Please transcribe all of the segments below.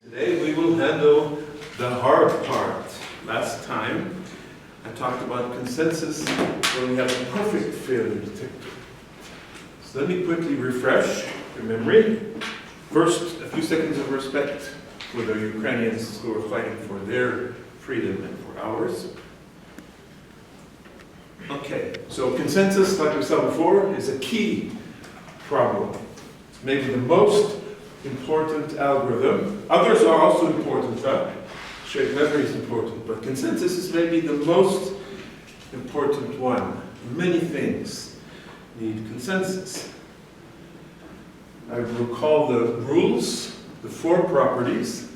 Today we will handle the hard part. Last time I talked about consensus when we have a perfect failure detector. So let me quickly refresh your memory. First, a few seconds of respect for the Ukrainians who are fighting for their freedom and for ours. Okay, so consensus, like we saw before, is a key problem. It's maybe the most important algorithm. Others are also important, shared memory is important, but consensus is maybe the most important one. Many things need consensus. I will call the rules, the four properties: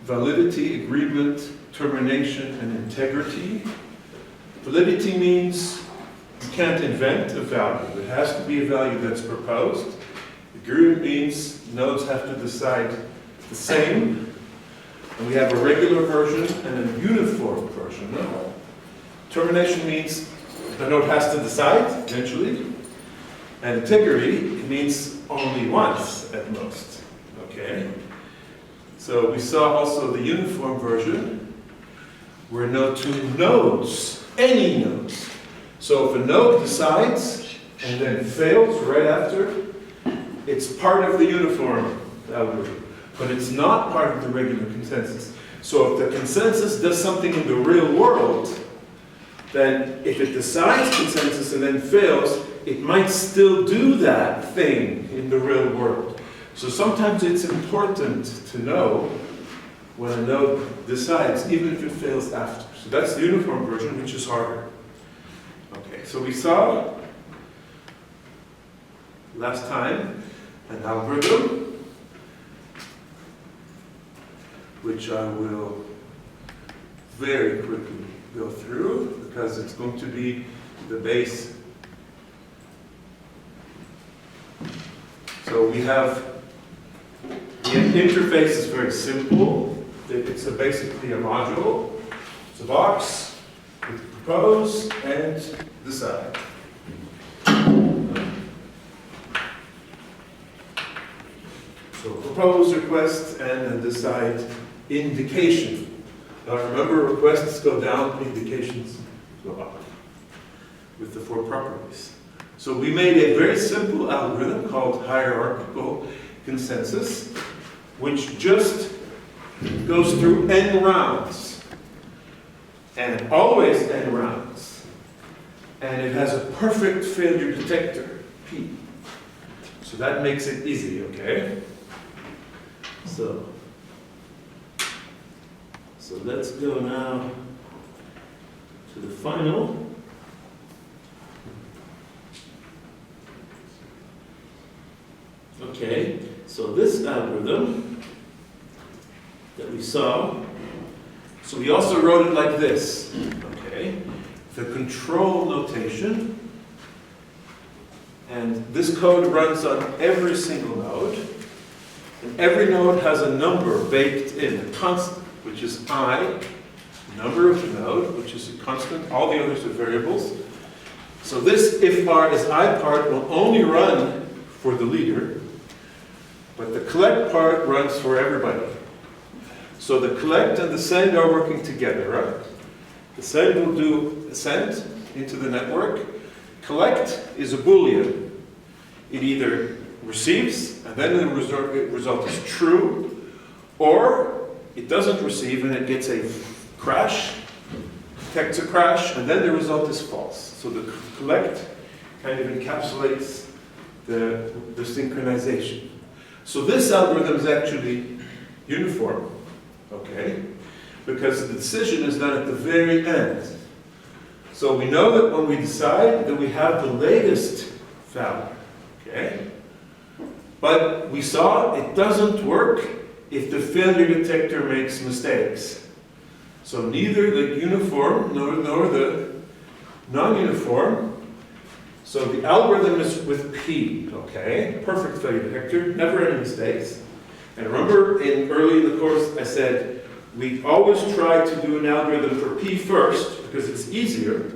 validity, agreement, termination, and integrity. Validity means you can't invent a value. It has to be a value that's proposed. Agreement means nodes have to decide the same. And we have a regular version and a uniform version. No. Termination means the node has to decide eventually. And integrity, it means only once at most. Okay? So we saw also the uniform version where no two nodes, any nodes. So if a node decides and then fails right after, it's part of the uniform algorithm, but it's not part of the regular consensus. So if the consensus does something in the real world, then if it decides consensus and then fails, it might still do that thing in the real world. So sometimes it's important to know when a node decides, even if it fails after. So that's the uniform version, which is harder. Okay, so we saw last time an algorithm, which I will very quickly go through because it's going to be the base. So we have, the interface is very simple. It's basically a module. It's a box with propose and decide. So propose, request, and then decide indication. Now remember, requests go down, indications go up with the four properties. So we made a very simple algorithm called hierarchical consensus, which just goes through n rounds, and always n rounds. And it has a perfect failure detector, P. So that makes it easy, okay? So let's go now to the final. Okay, so this algorithm that we saw, so we also wrote it like this, okay? The control notation, and this code runs on every single node. And every node has a number baked in, a constant, which is I, number of the node, which is a constant. All the others are variables. So this if R is I part will only run for the leader, but the collect part runs for everybody. So the collect and the send are working together, right? The send will do a send into the network. Collect is a Boolean. It either receives, and then the result is true, or it doesn't receive and it gets a crash, detects a crash, and then the result is false. So the collect kind of encapsulates the synchronization. So this algorithm is actually uniform, okay? Because the decision is done at the very end. So we know that when we decide that we have the latest value, okay? But we saw it doesn't work if the failure detector makes mistakes. So neither the uniform nor the non-uniform. So the algorithm is with P, okay? Perfect failure detector, never any mistakes. And remember early in the course I said we always try to do an algorithm for P first because it's easier.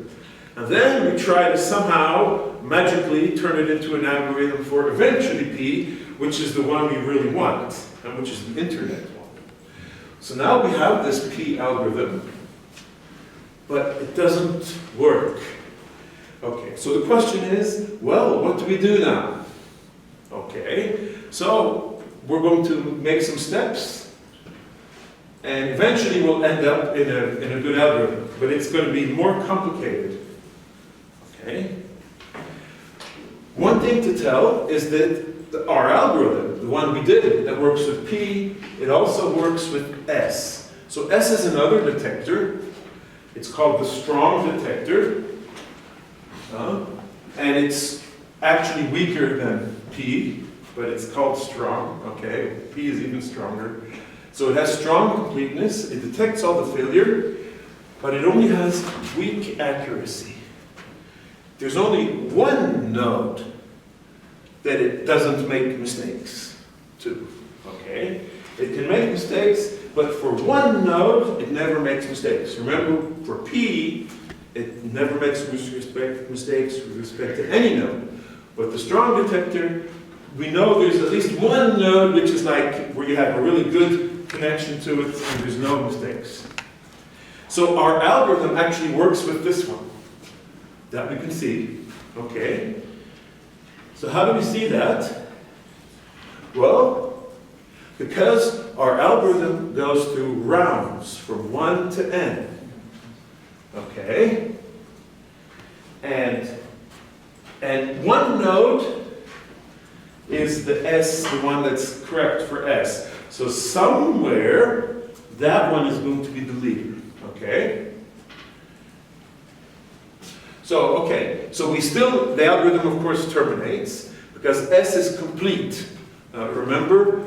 And then we try to somehow magically turn it into an algorithm for eventually P, which is the one we really want, and which is the internet one. So now we have this P algorithm, but it doesn't work. Okay, so the question is, well, what do we do now? Okay, so we're going to make some steps, and eventually we'll end up in a good algorithm, but it's going to be more complicated. Okay? One thing to tell is that our algorithm, the one we did that works with P, it also works with S. So S is another detector. It's called the strong detector. And it's actually weaker than P, but it's called strong. Okay, P is even stronger. So it has strong completeness. It detects all the failure, but it only has weak accuracy. There's only one node that it doesn't make mistakes to. Okay? It can make mistakes, but for one node, it never makes mistakes. Remember, for P, it never makes mistakes with respect to any node. But the strong detector, we know there's at least one node which is like where you have a really good connection to it and there's no mistakes. So our algorithm actually works with this one that we can see. Okay. So how do we see that? Well, because our algorithm goes through rounds from 1 to n. Okay? And one node is the S, the one that's correct for S. So somewhere, that one is going to be the leader. Okay? So, okay, so the algorithm of course terminates because S is complete. Remember,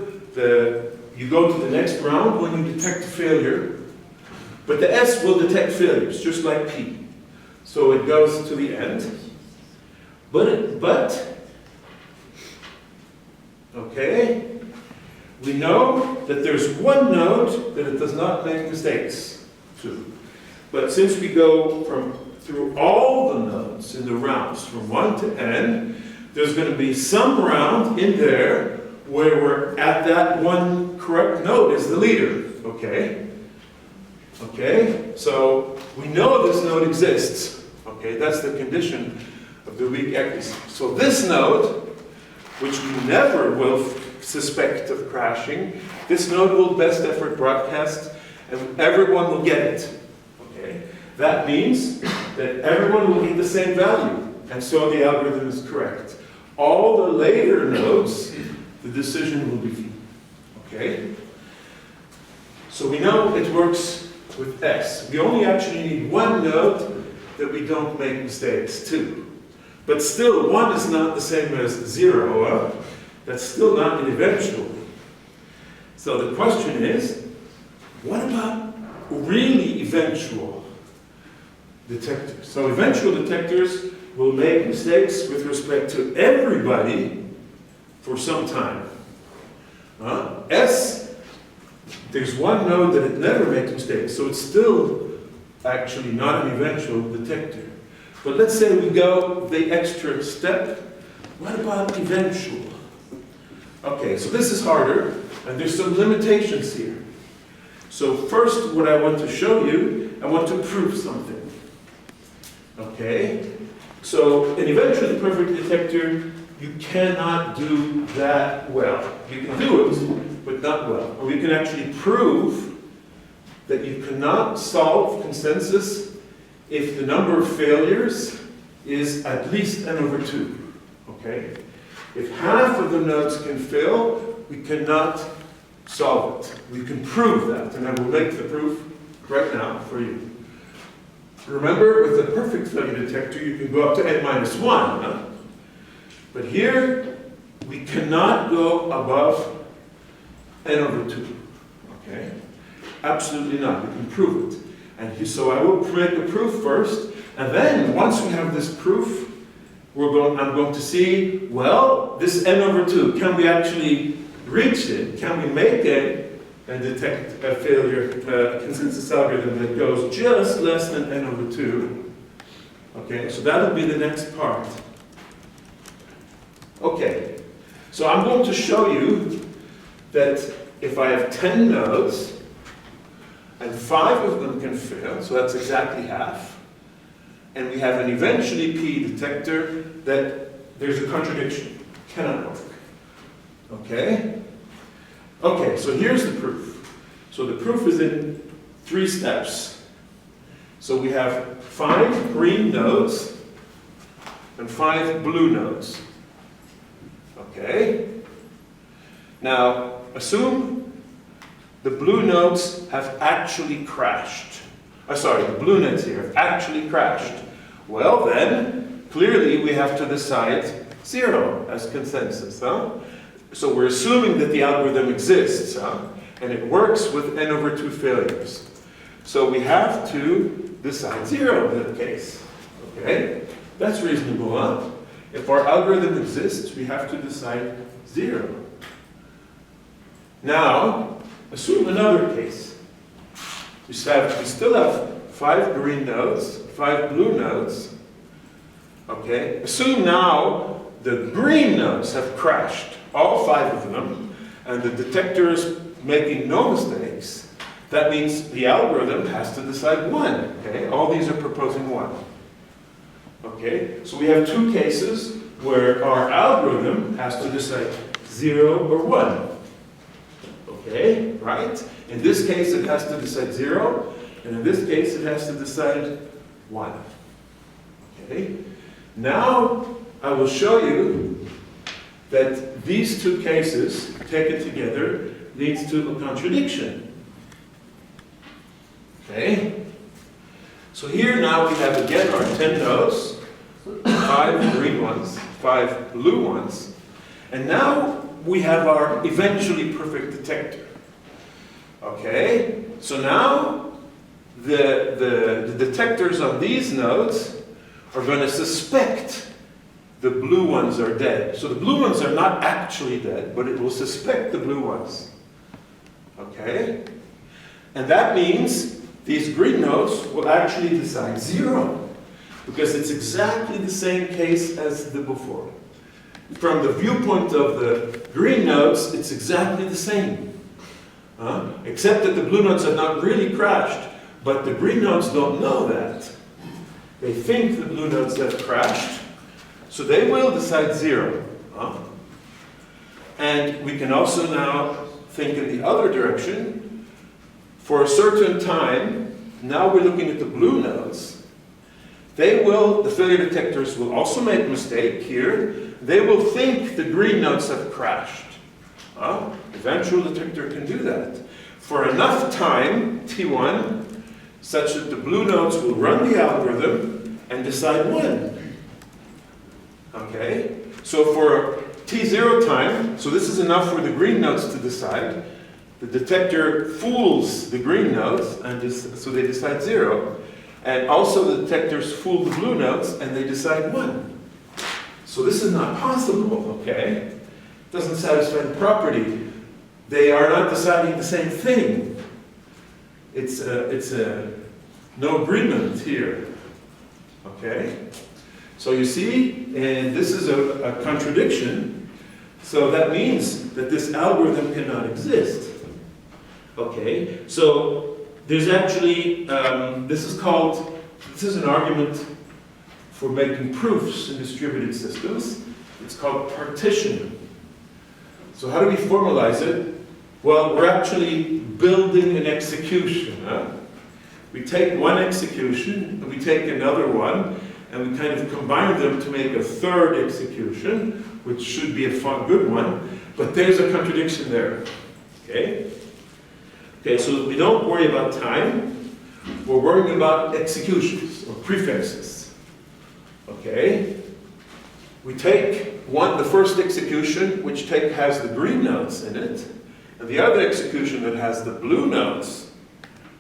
you go to the next round when you detect a failure, but the S will detect failures, just like P. So it goes to the end. But okay, we know that there's one node that it does not make mistakes to. But since we go through all the nodes in the rounds from 1 to n, there's going to be some round in there where we're at that one correct node as the leader. Okay? Okay? So we know this node exists. Okay? That's the condition of the weak accuracy. So this node, which we never will suspect of crashing, this node will best effort broadcast and everyone will get it. Okay? That means that everyone will get the same value, and so the algorithm is correct. All the later nodes, the decision will be V. Okay? So we know it works with S. We only actually need one node that we don't make mistakes to. But still, 1 is not the same as 0. That's still not an eventual. So the question is, what about really eventual detectors? So eventual detectors will make mistakes with respect to everybody for some time. S, there's one node that it never makes mistakes, so it's still actually not an eventual detector. But let's say we go the extra step. What about eventual? Okay, so this is harder, and there's some limitations here. So first, what I want to show you, I want to prove something. Okay? So an eventually perfect detector, you cannot do that well. You can do it, but not well. Or you can actually prove that you cannot solve consensus if the number of failures is at least n over 2. Okay? If half of the nodes can fail, we cannot solve it. We can prove that, and I will make the proof right now for you. Remember, with a perfect failure detector, you can go up to n minus 1. Huh? But here, we cannot go above n over 2. Okay? Absolutely not. We can prove it. And so I will make a proof first, and then once we have this proof, I'm going to see, well, this n over 2, can we actually reach it? Can we make it and detect a failure, a consensus algorithm that goes just less than n over 2? Okay, so that'll be the next part. Okay, So I'm going to show you that if I have 10 nodes, and 5 of them can fail, so that's exactly half, and we have an eventually P detector, that there's a contradiction. Cannot work. Okay? Okay, so here's the proof. So the proof is in 3 steps. So we have 5 green nodes and 5 blue nodes. Okay? Now, assume the blue nodes have actually crashed. The blue nodes here have actually crashed. Well then, clearly we have to decide 0 as consensus. Huh? So we're assuming that the algorithm exists, and it works with n over 2 failures. So we have to decide 0 in that case. Okay? That's reasonable, huh? If our algorithm exists, we have to decide 0. Now, assume another case. We still have 5 green nodes, 5 blue nodes. Okay? Assume now the green nodes have crashed, all 5 of them, and the detector is making no mistakes. That means the algorithm has to decide 1. Okay? All these are proposing 1. Okay? So we have 2 cases where our algorithm has to decide 0 or 1. Okay, right? In this case, it has to decide 0, and in this case, it has to decide 1. Okay? Now, I will show you that these 2 cases, taken together, leads to a contradiction. Okay? So here now we have again our 10 nodes, 5 green ones, 5 blue ones, and now we have our eventually perfect detector. Okay? So now the detectors on these nodes are going to suspect the blue ones are dead. So the blue ones are not actually dead, but it will suspect the blue ones. Okay? And that means these green nodes will actually decide 0, because it's exactly the same case as the before. From the viewpoint of the green nodes, it's exactly the same. Except that the blue nodes have not really crashed, but the green nodes don't know that. They think the blue nodes have crashed, so they will decide 0. And we can also now think in the other direction. For a certain time, now we're looking at the blue nodes. The failure detectors will also make a mistake here. They will think the green nodes have crashed. Eventual detector can do that. For enough time, t1, such that the blue nodes will run the algorithm and decide 1. Okay? So for t0 time, so this is enough for the green nodes to decide. The detector fools the green nodes, and so they decide 0. And also the detectors fool the blue nodes, and they decide 1. So this is not possible, okay? It doesn't satisfy the property. They are not deciding the same thing. It's no agreement here, okay? So you see, and this is a contradiction. So that means that this algorithm cannot exist. Okay, so there's actually, this is an argument for making proofs in distributed systems. It's called partitioning. So how do we formalize it? Well, we're actually building an execution. We take one execution, and we take another one, and we kind of combine them to make a third execution, which should be a good one, but there's a contradiction there. Okay? Okay, so we don't worry about time, we're worrying about executions, or prefixes. Okay? We take the first execution, which has the green nodes in it, and the other execution that has the blue nodes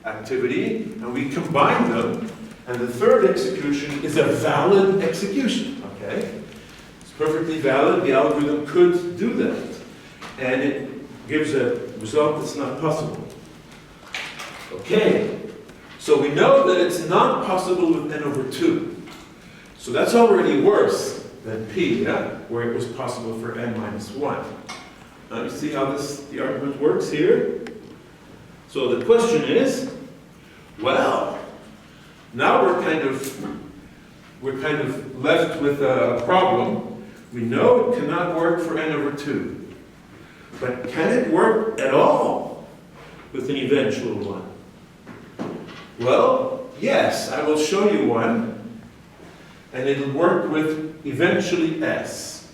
activity, and we combine them, and the third execution is a valid execution. Okay? It's perfectly valid, the algorithm could do that, and it gives a result that's not possible. Okay, so we know that it's not possible with n over 2. So that's already worse than P, yeah? Where it was possible for n minus 1. Now you see how the argument works here? So the question is, well, now we're kind of left with a problem. We know it cannot work for n over 2. But can it work at all with an eventual one? Well, yes, I will show you one. And it'll work with eventually S.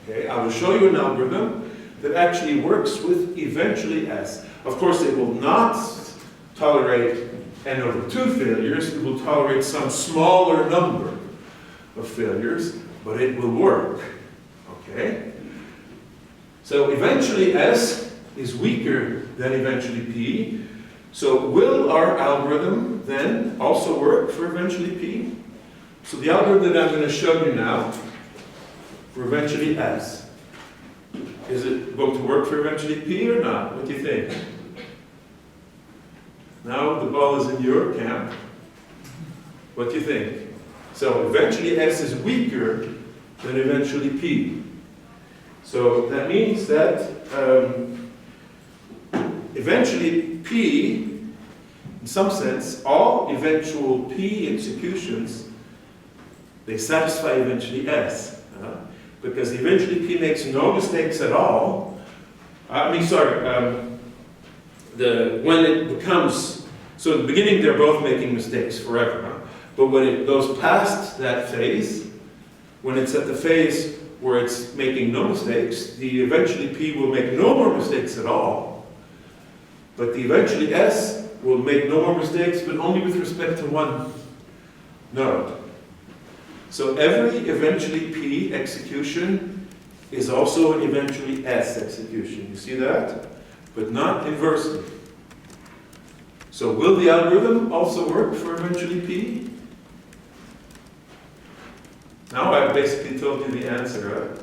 Okay, I will show you an algorithm that actually works with eventually S. Of course, it will not tolerate n over 2 failures. It will tolerate some smaller number of failures, but it will work. Okay? So eventually S is weaker than eventually P. So will our algorithm then also work for eventually P? So the algorithm that I'm going to show you now for eventually S, is it going to work for eventually P or not? What do you think? Now the ball is in your camp. What do you think? So eventually S is weaker than eventually P. So that means that eventually P, in some sense, all eventual P executions, they satisfy eventually S. Because eventually P makes no mistakes at all. When it becomes, so in the beginning they're both making mistakes forever. But when it goes past that phase, when it's at the phase where it's making no mistakes, the eventually P will make no more mistakes at all. But the eventually S will make no more mistakes, but only with respect to one node. So every eventually P execution is also an eventually S execution. You see that? But not inversely. So will the algorithm also work for eventually P? Now I've basically told you the answer, right?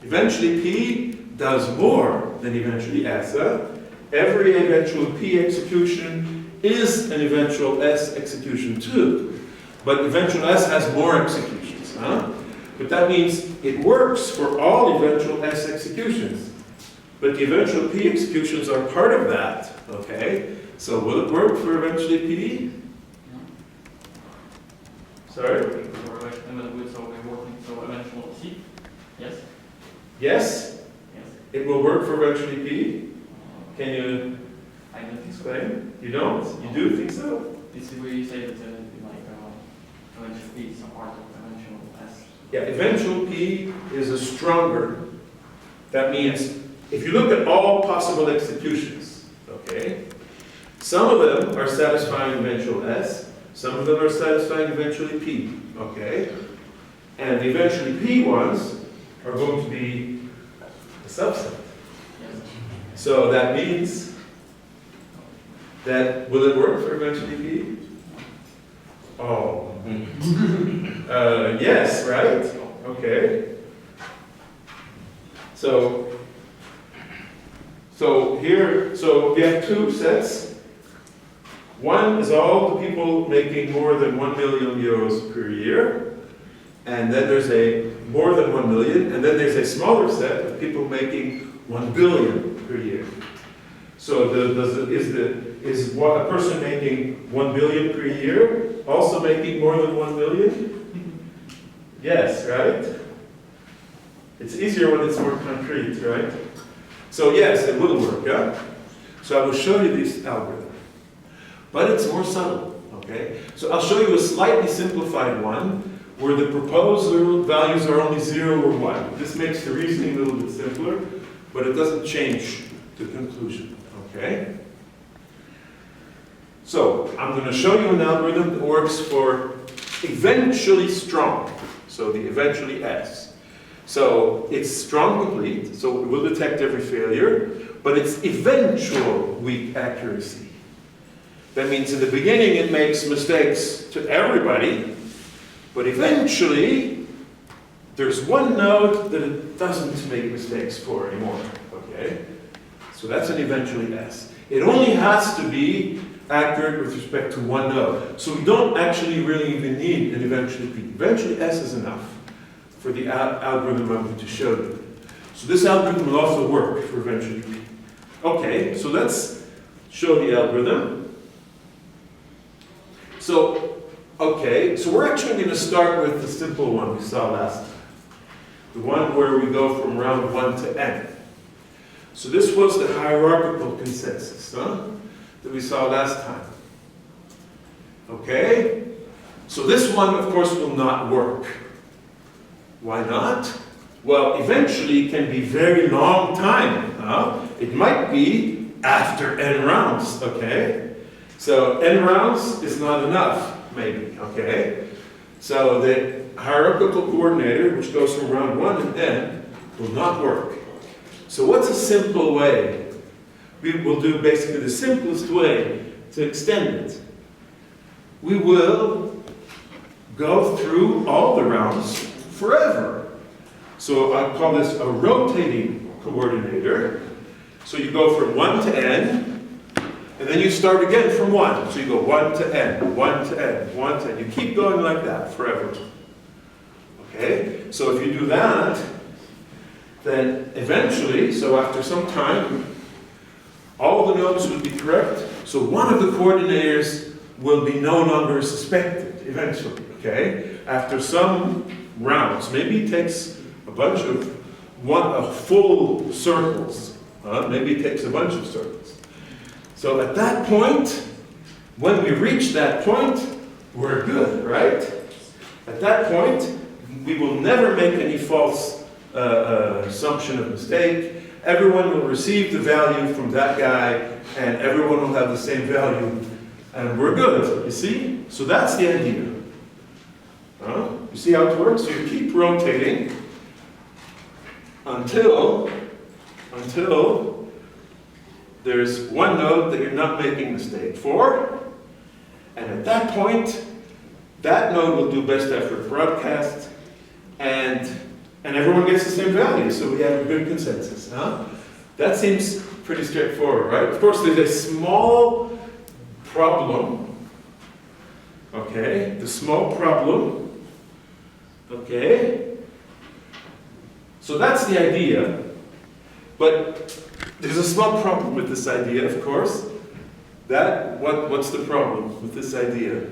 Eventually P does more than eventually S. Every eventual P execution is an eventual S execution too. But eventual S has more executions. But that means it works for all eventual S executions. But the eventual P executions are part of that. Okay? So will it work for eventually P? Sorry? So eventual C? Yes? Yes? Yes. It will work for eventually P? Can you I don't think so. explain? You don't? You do think so? This is where you say that eventual P is a part of eventual S. Yeah, eventual P is a stronger. That means if you look at all possible executions, okay, some of them are satisfying eventual S, some of them are satisfying eventually P, okay? And the eventually P ones are going to be a subset. Yes. So that means that, will it work for eventually P? Oh. Yes, right? Okay. So we have two sets. One is all the people making more than 1 million euros per year. And then there's a more than 1 million. And then there's a smaller set of people making 1 billion per year. So is a person making 1 billion per year also making more than 1 million? Yes, right? It's easier when it's more concrete, right? So yes, it will work, yeah? So I will show you this algorithm. But it's more subtle, okay? So I'll show you a slightly simplified one where the proposed values are only 0 or 1. This makes the reasoning a little bit simpler, but it doesn't change the conclusion, okay? So I'm going to show you an algorithm that works for eventually strong, so the eventually S. So it's strong complete, so it will detect every failure, but it's eventual weak accuracy. That means in the beginning it makes mistakes to everybody, but eventually there's one node that it doesn't make mistakes for anymore, okay? So that's an eventually S. It only has to be accurate with respect to one node. So we don't actually really even need an eventually p. Eventually s is enough for the algorithm I'm going to show you. So this algorithm will also work for eventually p. Okay, so let's show the algorithm. So, okay, so we're actually going to start with the simple one we saw last time. The one where we go from round 1 to n. So this was the hierarchical consensus, that we saw last time. Okay? So this one, of course, will not work. Why not? Well, eventually it can be very long time. It might be after n rounds, okay? So n rounds is not enough, maybe, okay? So the hierarchical coordinator, which goes from round 1 to n, will not work. So what's a simple way? We will do basically the simplest way to extend it. We will go through all the rounds forever. So I'll call this a rotating coordinator. So you go from 1 to n, and then you start again from 1. So you go 1 to n, 1 to n, 1 to n. You keep going like that forever. Okay? So if you do that, then eventually, so after some time, all the nodes will be correct. So one of the coordinators will be no longer suspected eventually, okay? After some rounds, maybe it takes a bunch of full circles. Maybe it takes a bunch of circles. So at that point, when we reach that point, we're good, right? At that point, we will never make any false assumption of mistake. Everyone will receive the value from that guy, and everyone will have the same value, and we're good, you see? So that's the idea. You see how it works? So you keep rotating until there's one node that you're not making mistake for, and at that point, that node will do best effort broadcast, and everyone gets the same value, so we have a good consensus. That seems pretty straightforward, right? Of course, there's a small problem. Okay, the small problem. Okay. So that's the idea. But there's a small problem with this idea, of course. What's the problem with this idea?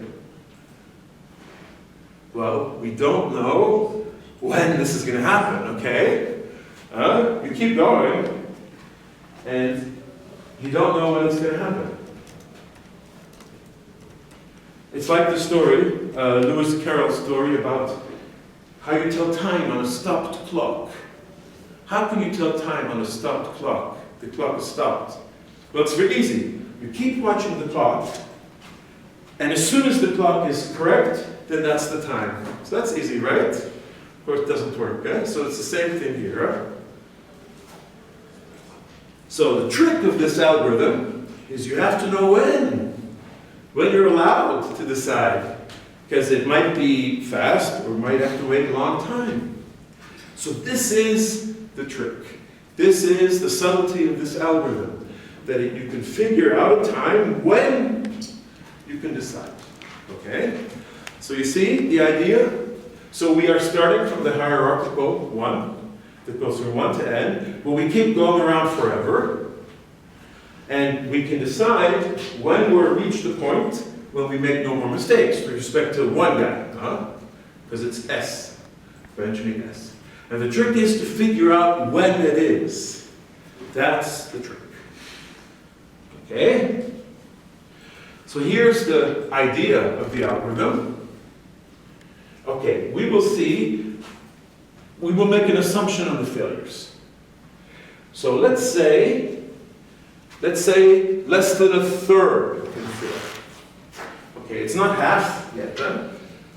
Well, we don't know when this is going to happen, okay? You keep going, and you don't know when it's going to happen. It's like the story, Lewis Carroll's story about how you tell time on a stopped clock. How can you tell time on a stopped clock? The clock is stopped. Well, it's very easy. You keep watching the clock, and as soon as the clock is correct, then that's the time. So that's easy, right? Of course, it doesn't work, eh? So it's the same thing here. Right? So the trick of this algorithm is you have to know when you're allowed to decide, because it might be fast or might have to wait a long time. So this is the trick. This is the subtlety of this algorithm, that you can figure out a time when you can decide. Okay? So you see the idea? So we are starting from the hierarchical one that goes from 1 to n, but we keep going around forever. And we can decide when we'll reach the point when we make no more mistakes with respect to one guy, because it's s, eventually s. And the trick is to figure out when it is. That's the trick. Okay? So here's the idea of the algorithm. Okay, we will make an assumption on the failures. So let's say less than a third can fail. Okay, it's not half yet.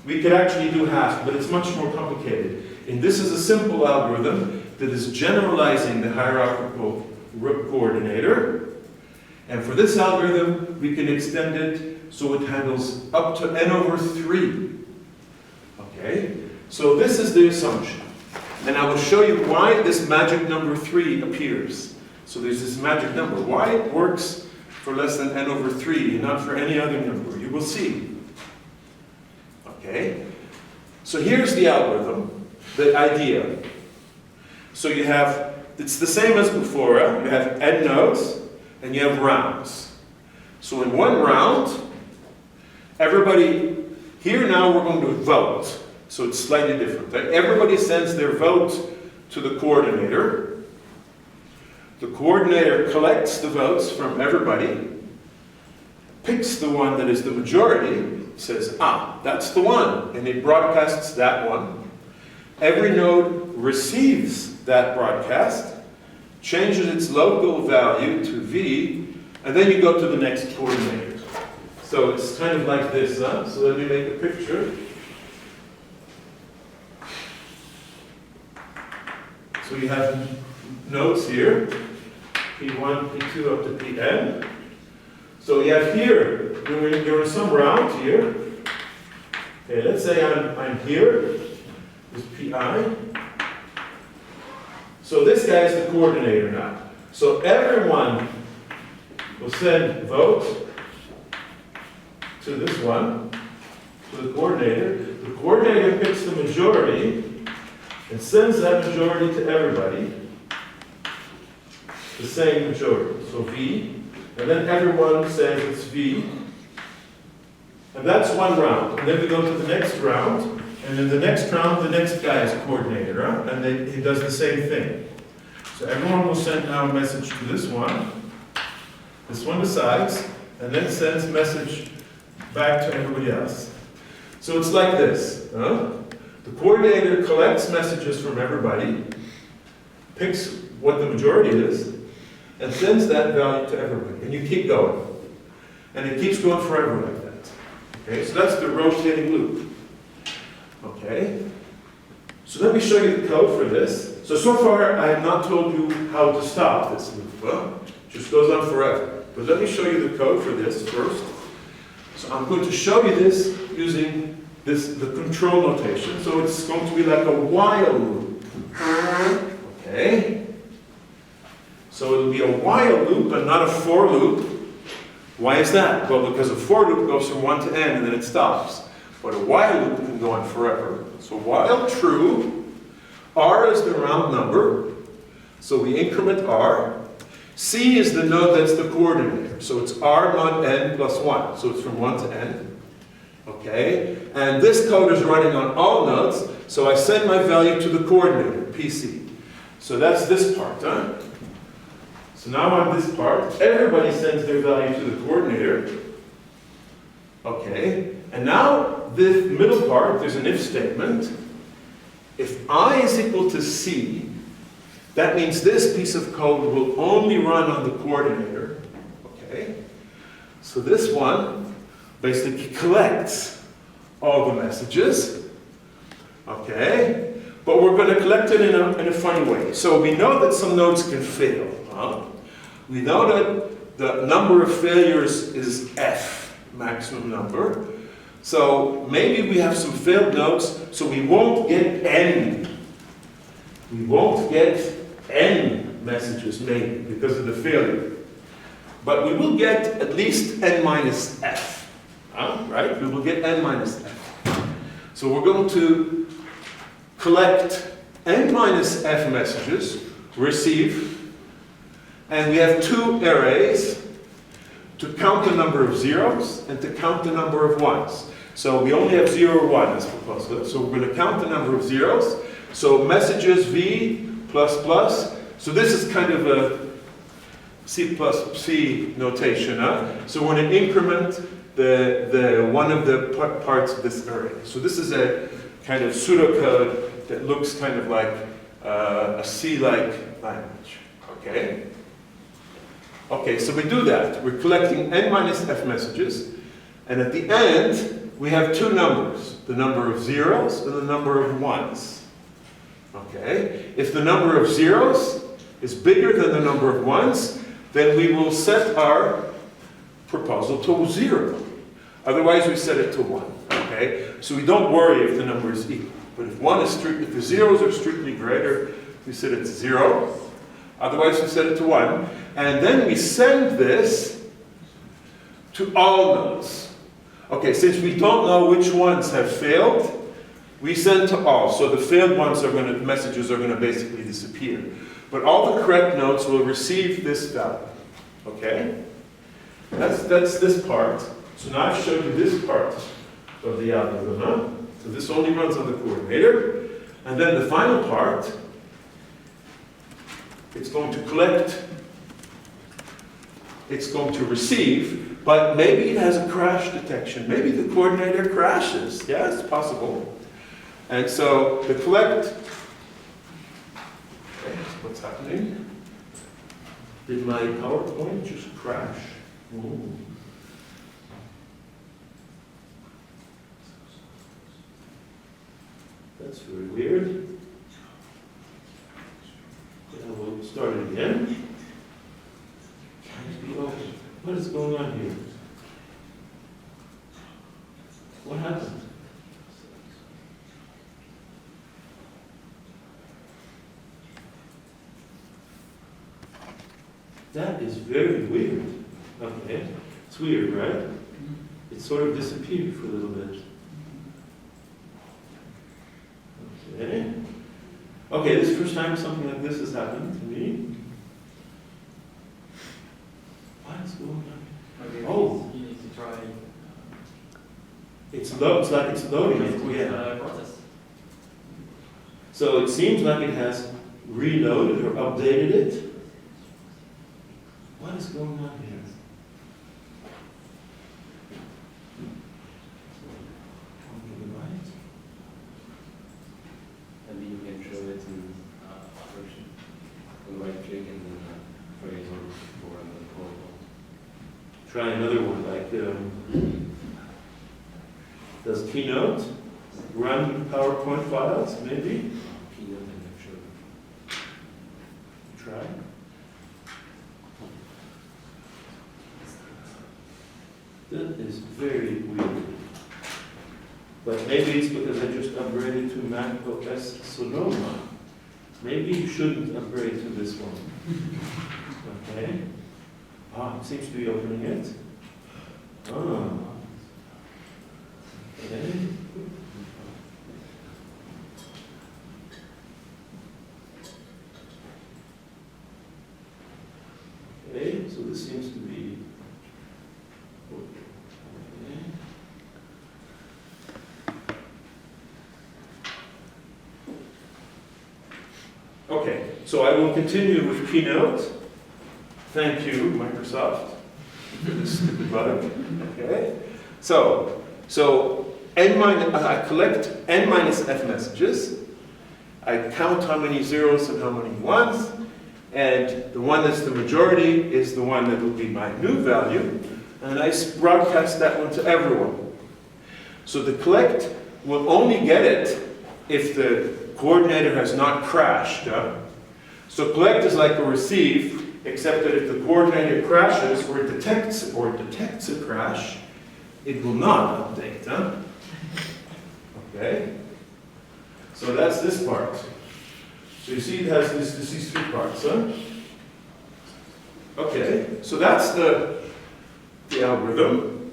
We could actually do half, but it's much more complicated. And this is a simple algorithm that is generalizing the hierarchical coordinator. And for this algorithm, we can extend it so it handles up to n over 3. Okay? So this is the assumption. And I will show you why this magic number 3 appears. So there's this magic number. Why it works for less than n over 3, and not for any other number. You will see. Okay? So here's the algorithm, the idea. So you have, it's the same as before. You have n nodes, and you have rounds. So in one round, everybody, here now we're going to vote. So it's slightly different. Right? Everybody sends their vote to the coordinator. The coordinator collects the votes from everybody, picks the one that is the majority, says, ah, that's the one, and it broadcasts that one. Every node receives that broadcast, changes its local value to V, and then you go to the next coordinator. So it's kind of like this, huh? So let me make a picture. So you have nodes here, P1, P2 up to Pn. So you have here, you're in some round here. Okay, let's say I'm here, this Pi. So this guy is the coordinator now. So everyone will send vote to this one, to the coordinator. The coordinator picks the majority and sends that majority to everybody, the same majority, so V, and then everyone says it's V, and that's one round. And then we go to the next round, and in the next round, the next guy is coordinator, huh? And then he does the same thing. So everyone will send now a message to this one decides, and then sends message back to everybody else. So it's like this, huh? The coordinator collects messages from everybody, picks what the majority is, and sends that value to everybody. And you keep going. And it keeps going forever like that. Okay, so that's the rotating loop. Okay? So let me show you the code for this. So far I have not told you how to stop this loop. Well, it just goes on forever. But let me show you the code for this first. So I'm going to show you this using the control notation. So it's going to be like a while loop. Okay? So it'll be a while loop and not a for loop. Why is that? Well, because a for loop goes from 1 to n and then it stops. But a while loop can go on forever. So while true, r is the round number. So we increment r. C is the node that's the coordinator. So it's r mod n plus 1. So it's from 1 to n. Okay? And this code is running on all nodes. So I send my value to the coordinator, PC. So that's this part, huh? So now on this part, everybody sends their value to the coordinator. Okay? And now, this middle part, there's an if statement. If I is equal to C, that means this piece of code will only run on the coordinator. Okay? So this one basically collects all the messages. Okay? But we're going to collect it in a funny way. So we know that some nodes can fail. Huh? We know that the number of failures is F, maximum number. So maybe we have some failed nodes, so we won't get N. We won't get N messages maybe because of the failure. But we will get at least N minus F. Right? We will get N minus F. So we're going to collect N minus F messages, receive, and we have two arrays to count the number of zeros and to count the number of ones. So we only have 0 or 1 as proposed. So we're going to count the number of zeros. So messages V plus plus. So this is kind of a C plus C notation. Huh? So we're going to increment the one of the parts of this array. So this is a kind of pseudocode that looks kind of like a C-like language. Okay? Okay, so we do that. We're collecting N minus F messages. And at the end, we have two numbers. The number of zeros and the number of ones. Okay? If the number of zeros is bigger than the number of ones, then we will set our proposal to 0. Otherwise, we set it to 1. Okay? So we don't worry if the number is equal. But if if the zeros are strictly greater, we set it to 0. Otherwise, we set it to 1. And then we send this to all nodes. Okay, since we don't know which ones have failed, we send to all. So the failed ones are going to, messages are going to basically disappear. But all the correct nodes will receive this value. Okay? That's this part. So now I've showed you this part of the algorithm. Huh? So this only runs on the coordinator. And then the final part, it's going to collect, it's going to receive, but maybe it has a crash detection. Maybe the coordinator crashes. Yeah, it's possible. And so the collect, okay, what's happening? Did my PowerPoint just crash? Ooh. That's very weird. And we'll start it again. Can't be open. What is going on here? What happened? That is very weird. Okay. It's weird, right? It sort of disappeared for a little bit. Okay. Okay, this is the first time something like this has happened to me. What is going on? Okay, Oh. you need to try. It's like it's loading it. Yeah. Process. So it seems like it has reloaded or updated it. What is going on here? Maybe you can show it in version. Right click and then phrase or and then call. Try another one, like does Keynote run PowerPoint files? Maybe. Keynote and lecture. Try. That is very weird. But maybe it's because I just upgraded to Mac OS Sonoma. Maybe you shouldn't upgrade to this one. Okay. Ah, it seems to be opening it. Ah. Okay. Okay, so this seems to be. Okay, so I will continue with Keynote. Thank you, Microsoft, for this stupid bug. Okay, so I collect n minus f messages. I count how many zeros and how many ones, and the one that's the majority is the one that will be my new value, and I broadcast that one to everyone. So the collect will only get it if the coordinator has not crashed. So collect is like a receive, except that if the coordinator crashes or detects a crash, it will not update. Okay? So that's this part. So you see it has these three parts. Okay, so that's the algorithm.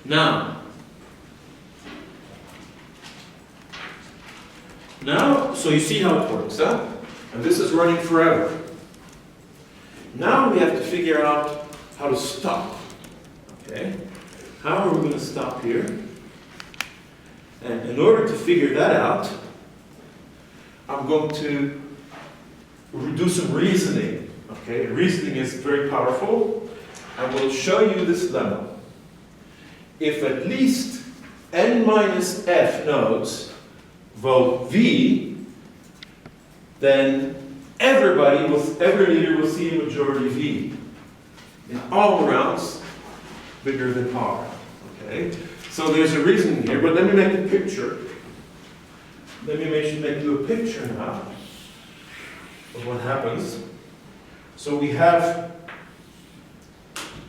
Now, so you see how it works, And this is running forever. Now we have to figure out how to stop. Okay? How are we going to stop here? And in order to figure that out, I'm going to do some reasoning. Okay? Reasoning is very powerful. I will show you this lemma. If at least n minus f nodes vote V, then every leader will see a majority V in all rounds bigger than R. Okay? So there's a reason here, but let me make a picture. Let me make you a picture now of what happens. So we have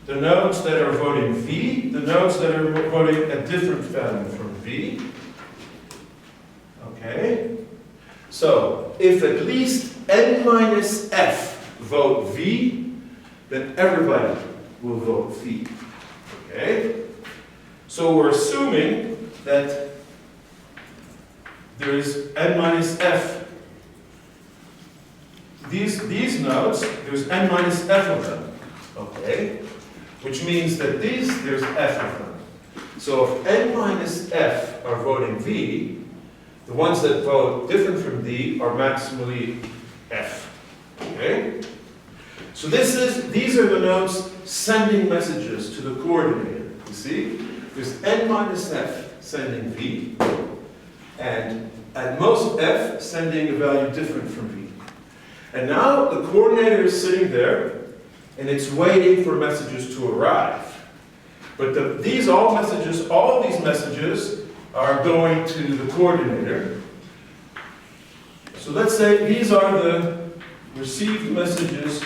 the nodes that are voting V, the nodes that are voting a different value from V. Okay? So, if at least n minus f vote V, then everybody will vote V. Okay? So we're assuming that there is n minus f. These nodes, there's n minus f of them. Okay? Which means that there's f of them. So if n minus f are voting V, the ones that vote different from D are maximally f. Okay? So these are the nodes sending messages to the coordinator. You see? There's n minus f sending V, and at most f sending a value different from V. And now the coordinator is sitting there, and it's waiting for messages to arrive. But all these messages are going to the coordinator. So let's say these are the received messages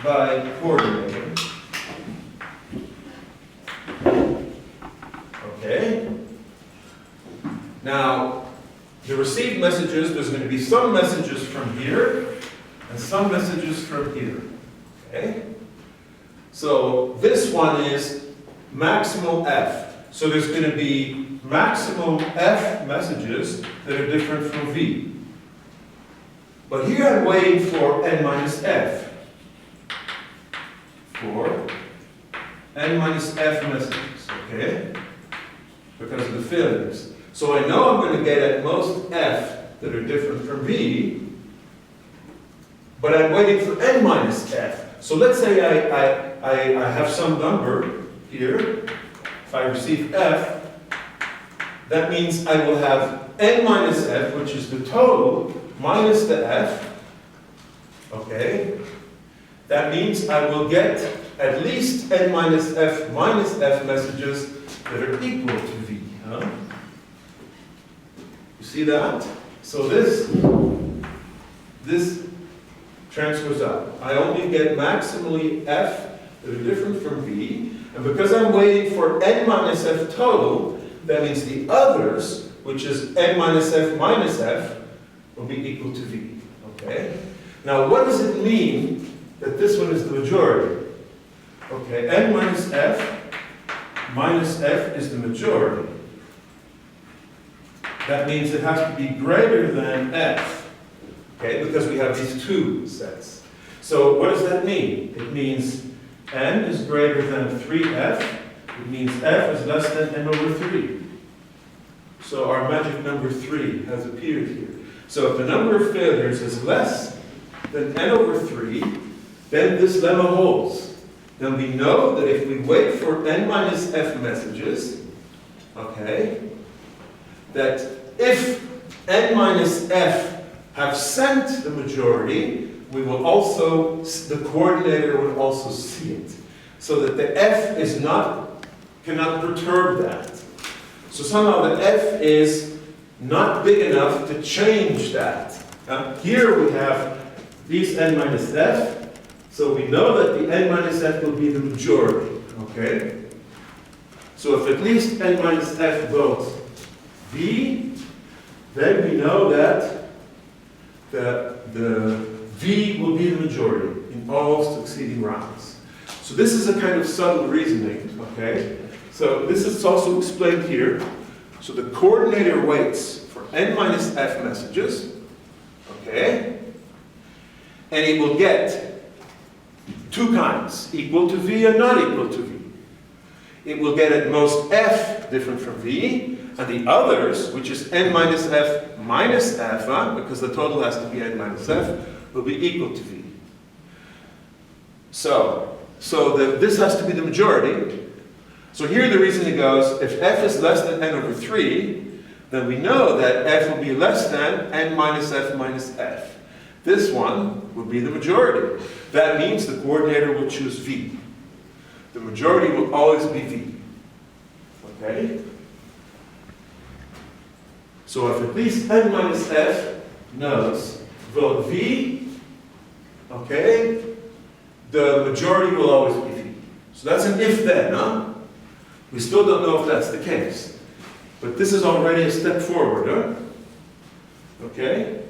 by the coordinator. Okay. Now, the received messages, there's going to be some messages from here and some messages from here. Okay? So this one is maximal f. So there's going to be maximal f messages that are different from V. But here I'm waiting for n minus f. For n minus f messages, okay? Because of the failures. So I know I'm going to get at most f that are different from V, but I'm waiting for n minus f. So let's say I have some number here. If I receive f, that means I will have n minus f, which is the total, minus the f. Okay? That means I will get at least n minus f messages that are equal to V. Huh? You see that? So this transfers out. I only get maximally f that are different from V, and because I'm waiting for n minus f total, that means the others, which is n minus f, will be equal to V. Okay? Now, what does it mean that this one is the majority? Okay, n minus f is the majority. That means it has to be greater than f. Okay, because we have these two sets. So what does that mean? It means n is greater than 3f. It means f is less than n over 3. So our magic number 3 has appeared here. So if the number of failures is less than n over 3, then this lemma holds. Then we know that if we wait for n minus f messages, okay, that if n minus f have sent the majority, the coordinator will also see it. So that the f cannot perturb that. So somehow the f is not big enough to change that. Here we have these n minus f, so we know that the n minus f will be the majority. Okay? So if at least n minus f votes V, then we know that the V will be the majority in all succeeding rounds. So this is a kind of subtle reasoning, okay? So this is also explained here. So the coordinator waits for n minus f messages, okay? And he will get two kinds, equal to V and not equal to V. It will get at most f different from V, and the others, which is n minus f, because the total has to be n minus f, will be equal to V. So this has to be the majority. So here the reasoning goes, if f is less than n over 3, then we know that f will be less than n minus f. This one will be the majority. That means the coordinator will choose V. The majority will always be V. Okay? So if at least n minus f nodes vote V, okay, the majority will always be V. So that's an if-then, huh? We still don't know if that's the case. But this is already a step forward, huh? Okay?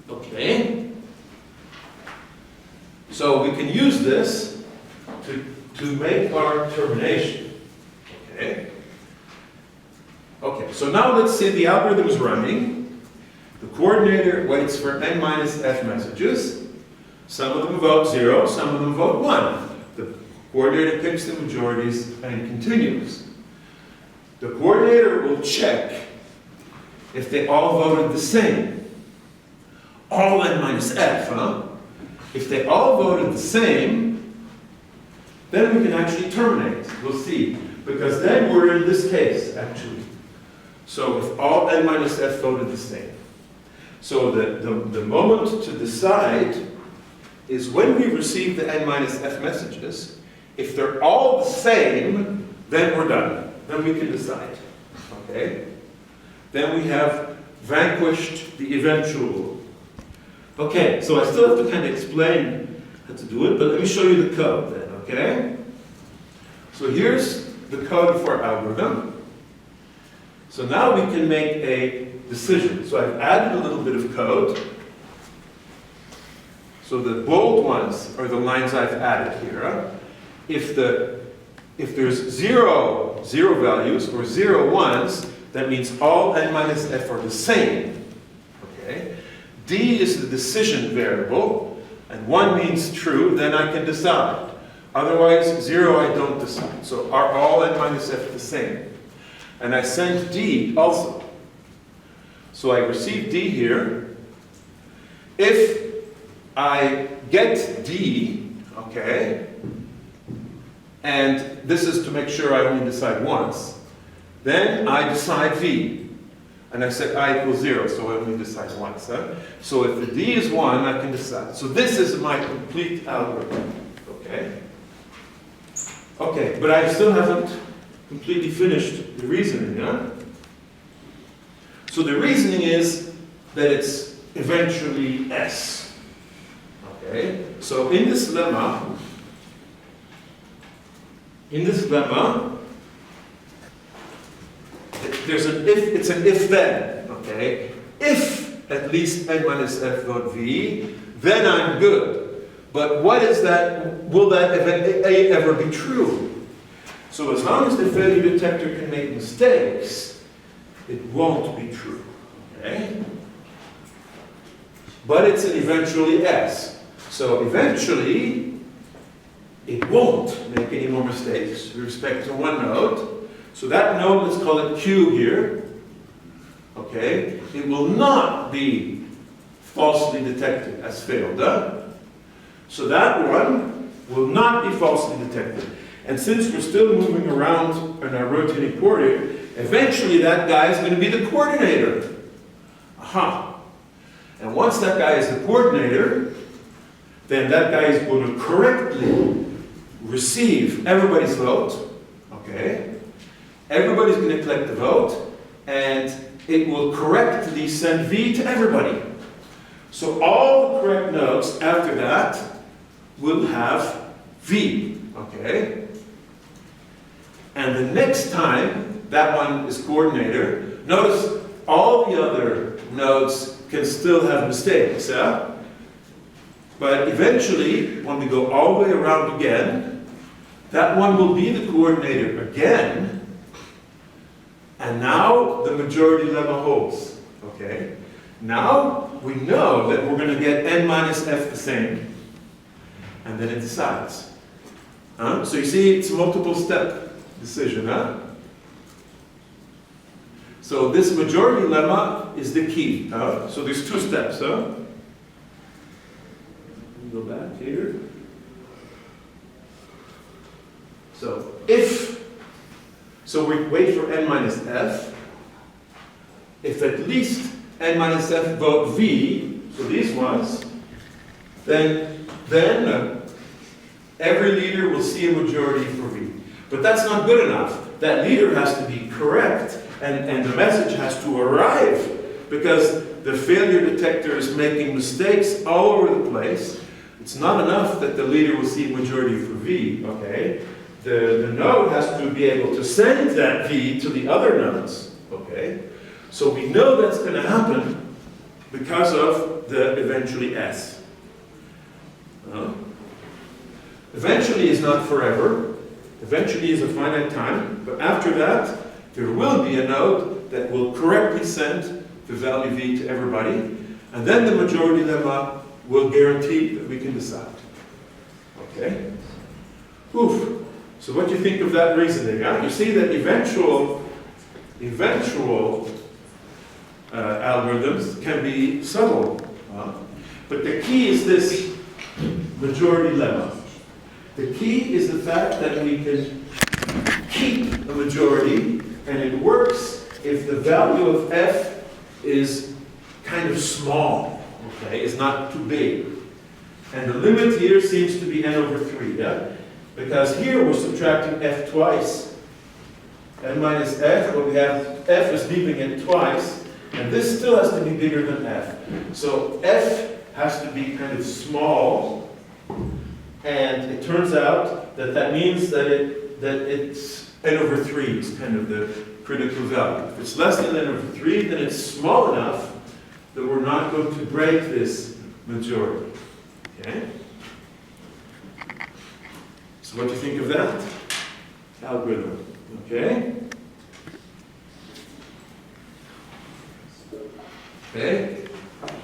Okay. So we can use this to make our termination. Okay? Okay, so now let's say the algorithm is running. The coordinator waits for n minus f messages. Some of them vote 0, some of them vote 1. The coordinator picks the majorities and continues. The coordinator will check if they all voted the same. All n minus f, huh? If they all voted the same, then we can actually terminate. We'll see. Because then we're in this case, actually. So if all n minus f voted the same. So the moment to decide is when we receive the n minus f messages. If they're all the same, then we're done. Then we can decide. Okay? Then we have vanquished the eventual. Okay, so I still have to kind of explain how to do it, but let me show you the code then, okay? So here's the code for our algorithm. So now we can make a decision. So I've added a little bit of code. So the bold ones are the lines I've added here. If there's zero values or 0 ones, that means all n minus f are the same. Okay? D is the decision variable, and 1 means true, then I can decide. Otherwise, 0 I don't decide. So are all n minus f the same? And I send D also. So I receive D here. If I get D, okay, and this is to make sure I only decide once, then I decide V. And I said I equals 0, so I only decide once. Huh? So if the D is 1, I can decide. So this is my complete algorithm. Okay? Okay, but I still haven't completely finished the reasoning. Huh? So the reasoning is that it's eventually S. Okay? So in this lemma, there's an if, it's an if-then, okay? If at least n minus f vote V, then I'm good. But what is that, will that event A ever be true? So as long as the failure detector can make mistakes, it won't be true, okay? But it's an eventually S. So eventually, it won't make any more mistakes with respect to one node. So that node, let's call it Q here, okay? It will not be falsely detected as failed, huh? So that one will not be falsely detected. And since we're still moving around in our rotating coordinator, eventually that guy is going to be the coordinator. Aha. And once that guy is the coordinator, then that guy is going to correctly receive everybody's vote, okay? Everybody's going to collect the vote, and it will correctly send V to everybody. So all the correct nodes after that will have V, okay? And the next time that one is coordinator, notice all the other nodes can still have mistakes, yeah? But eventually, when we go all the way around again, that one will be the coordinator again. And now the majority lemma holds, okay? Now we know that we're going to get n minus f the same. And then it decides. Huh? So you see, it's a multiple step decision, huh? So this majority lemma is the key, huh? So there's 2 steps, huh? Let me go back here. So we wait for n minus f. If at least n minus f vote V, so these ones, then every leader will see a majority for V. But that's not good enough. That leader has to be correct, and the message has to arrive, because the failure detector is making mistakes all over the place. It's not enough that the leader will see a majority for V, okay? The node has to be able to send that V to the other nodes, okay? So we know that's going to happen because of the eventually S. Eventually is not forever. Eventually is a finite time. But after that, there will be a node that will correctly send the value v to everybody. And then the majority lemma will guarantee that we can decide. Okay? Oof. So what do you think of that reasoning? Huh? You see that eventual algorithms can be subtle. But the key is this majority lemma. The key is the fact that we can keep a majority, and it works if the value of f is kind of small, okay? It's not too big. And the limit here seems to be n over 3, yeah? Because here we're subtracting f twice. N minus f, but we have f is leaving it twice, and this still has to be bigger than f. So f has to be kind of small, and it turns out that that means that it's n over 3 is kind of the critical value. If it's less than n over 3, then it's small enough that we're not going to break this majority. Okay? So what do you think of that algorithm? Okay? Okay?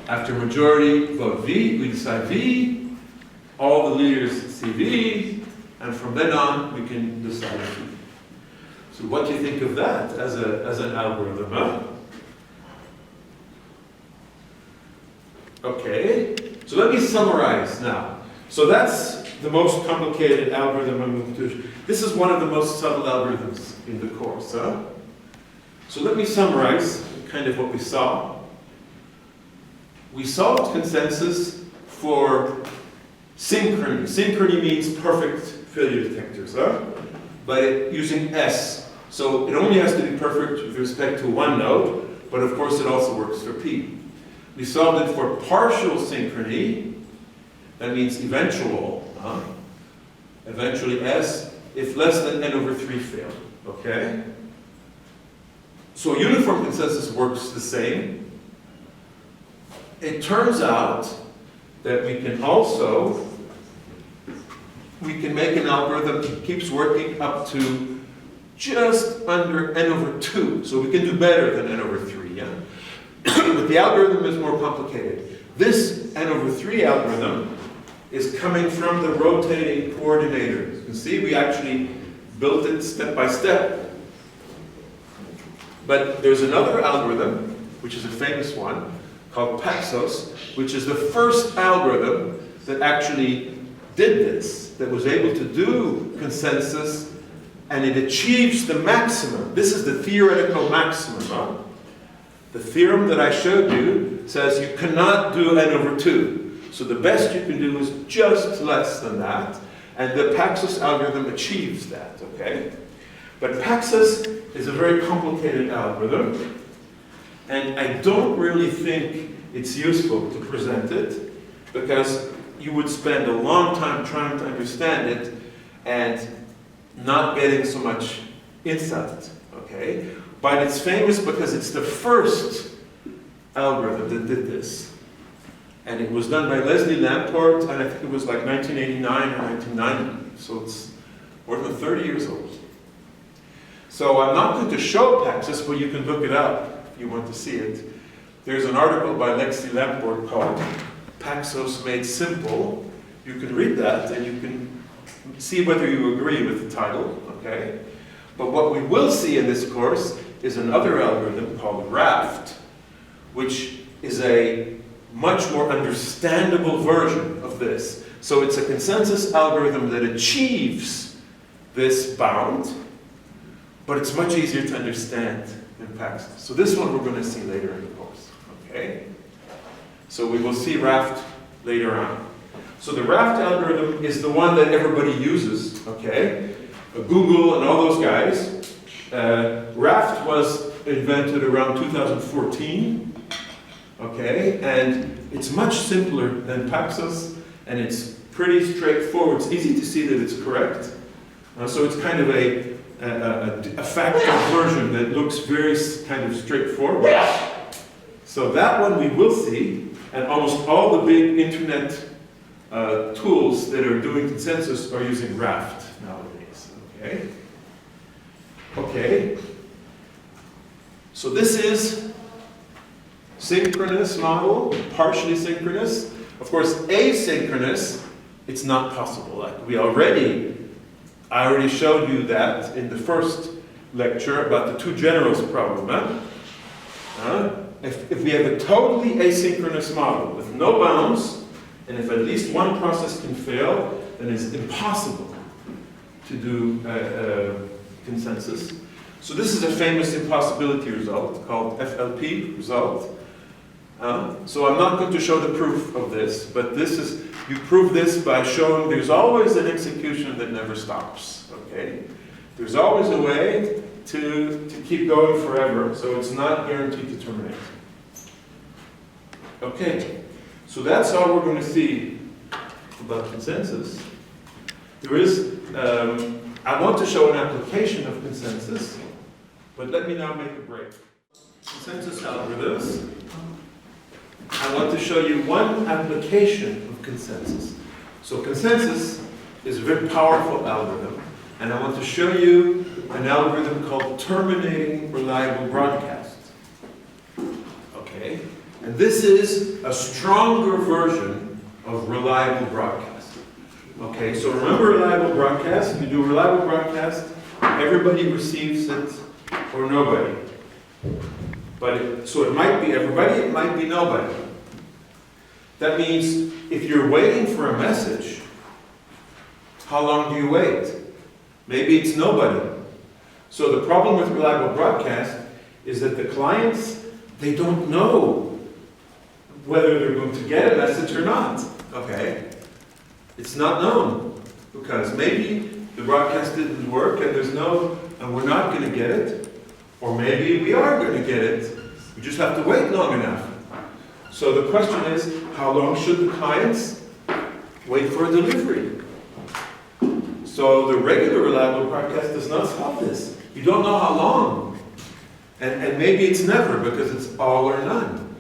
After majority vote V, we decide V. All the leaders see V, and from then on we can decide V. So what do you think of that as an algorithm? Huh? Okay, so let me summarize now. So that's the most complicated algorithm I'm going to do. This is one of the most subtle algorithms in the course. Huh? So let me summarize kind of what we saw. We solved consensus for synchrony. Synchrony means perfect failure detectors, huh? But using S. So it only has to be perfect with respect to one node, but of course it also works for P. We solved it for partial synchrony. That means eventual. Eventually S, if less than n over 3 fail. Okay? So uniform consensus works the same. It turns out that we can make an algorithm that keeps working up to just under n over 2. So we can do better than n over 3, yeah? But the algorithm is more complicated. This n over 3 algorithm is coming from the rotating coordinator. You can see we actually built it step by step. But there's another algorithm, which is a famous one, called Paxos, which is the first algorithm that actually did this, that was able to do consensus, and it achieves the maximum. This is the theoretical maximum. Huh? The theorem that I showed you says you cannot do n over 2. So the best you can do is just less than that, and the Paxos algorithm achieves that, okay? But Paxos is a very complicated algorithm, and I don't really think it's useful to present it, because you would spend a long time trying to understand it and not getting so much insight, okay? But it's famous because it's the first algorithm that did this. And it was done by Leslie Lamport, and I think it was like 1989 or 1990. So it's more than 30 years old. So I'm not going to show Paxos, but you can look it up if you want to see it. There's an article by Leslie Lamport called Paxos Made Simple. You can read that, and you can see whether you agree with the title, okay? But what we will see in this course is another algorithm called Raft, which is a much more understandable version of this. So it's a consensus algorithm that achieves this bound, but it's much easier to understand than Paxos. So this one we're going to see later in the course, okay? So we will see Raft later on. So the Raft algorithm is the one that everybody uses, okay? Google and all those guys. Raft was invented around 2014. Okay, and it's much simpler than Paxos, and it's pretty straightforward. It's easy to see that it's correct. So it's kind of a factored version that looks very kind of straightforward. So that one we will see, and almost all the big internet tools that are doing consensus are using Raft nowadays. Okay. Okay. So this is synchronous model, partially synchronous. Of course, asynchronous, it's not possible. Like I already showed you that in the first lecture about the two generals problem. If we have a totally asynchronous model with no bounds, and if at least one process can fail, then it's impossible to do consensus. So this is a famous impossibility result called FLP result. So I'm not going to show the proof of this, but you prove this by showing there's always an execution that never stops. Okay? There's always a way to keep going forever, so it's not guaranteed to terminate. Okay, so that's all we're going to see about consensus. There is, I want to show an application of consensus, but let me now make a break. Consensus algorithms. I want to show you one application of consensus. So consensus is a very powerful algorithm, and I want to show you an algorithm called Terminating Reliable Broadcast. Okay, and this is a stronger version of reliable broadcast. Okay, so remember reliable broadcast? If you do reliable broadcast, everybody receives it or nobody. So it might be everybody, it might be nobody. That means if you're waiting for a message, how long do you wait? Maybe it's nobody. So the problem with reliable broadcast is that the clients, they don't know whether they're going to get a message or not. Okay? It's not known because maybe the broadcast didn't work and we're not going to get it. Or maybe we are going to get it. We just have to wait long enough. So the question is, how long should the clients wait for a delivery? So the regular reliable broadcast does not solve this. You don't know how long. And maybe it's never because it's all or none.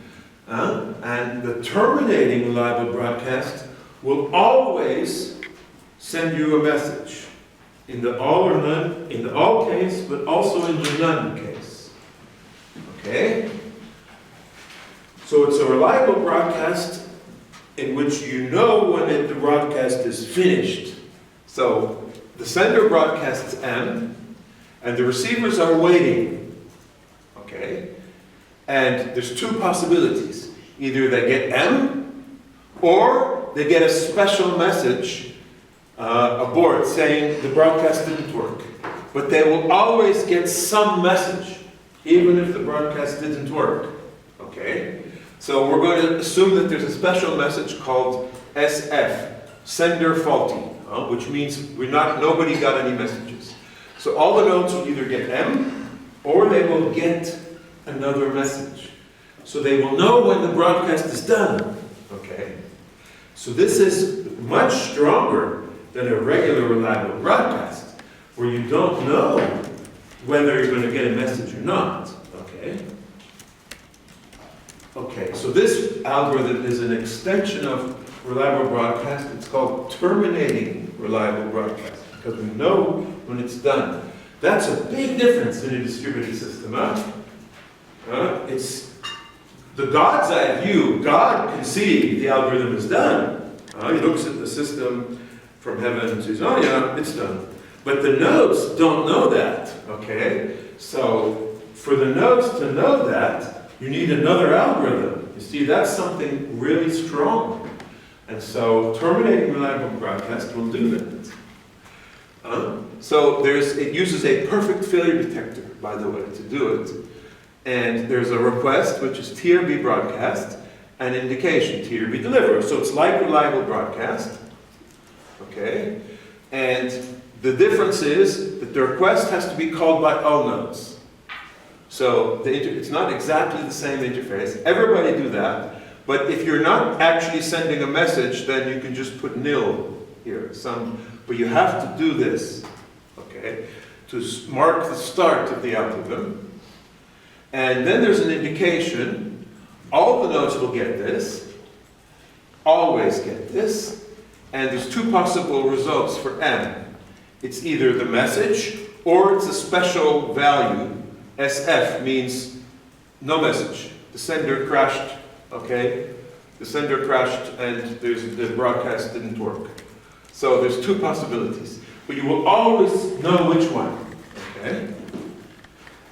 And the terminating reliable broadcast will always send you a message. In the all or none, in the all case, but also in the none case. Okay? So it's a reliable broadcast in which you know when the broadcast is finished. So the sender broadcasts M, and the receivers are waiting. Okay? And there's two possibilities. Either they get M, or they get a special message abort saying the broadcast didn't work. But they will always get some message, even if the broadcast didn't work. Okay? So we're going to assume that there's a special message called SF, sender faulty, which means nobody got any messages. So all the nodes will either get M, or they will get another message. So they will know when the broadcast is done. Okay? So this is much stronger than a regular reliable broadcast, where you don't know whether you're going to get a message or not. Okay? Okay, so this algorithm is an extension of reliable broadcast. It's called terminating reliable broadcast, because we know when it's done. That's a big difference in a distributed system. It's the God's eye view. God can see the algorithm is done. He looks at the system from heaven and says, oh yeah, it's done. But the nodes don't know that, okay? So for the nodes to know that, you need another algorithm. You see, that's something really strong. And so terminating reliable broadcast will do that. So it uses a perfect failure detector, by the way, to do it. And there's a request, which is TRB broadcast, and indication, TRB deliver. So it's like reliable broadcast. Okay? And the difference is that the request has to be called by all nodes. So it's not exactly the same interface. Everybody do that. But if you're not actually sending a message, then you can just put nil here. But you have to do this, okay, to mark the start of the algorithm. And then there's an indication. All the nodes will get this, always get this, and there's two possible results for M. It's either the message, or it's a special value. SF means no message. The sender crashed, okay? The sender crashed and the broadcast didn't work. So there's two possibilities. But you will always know which one, okay?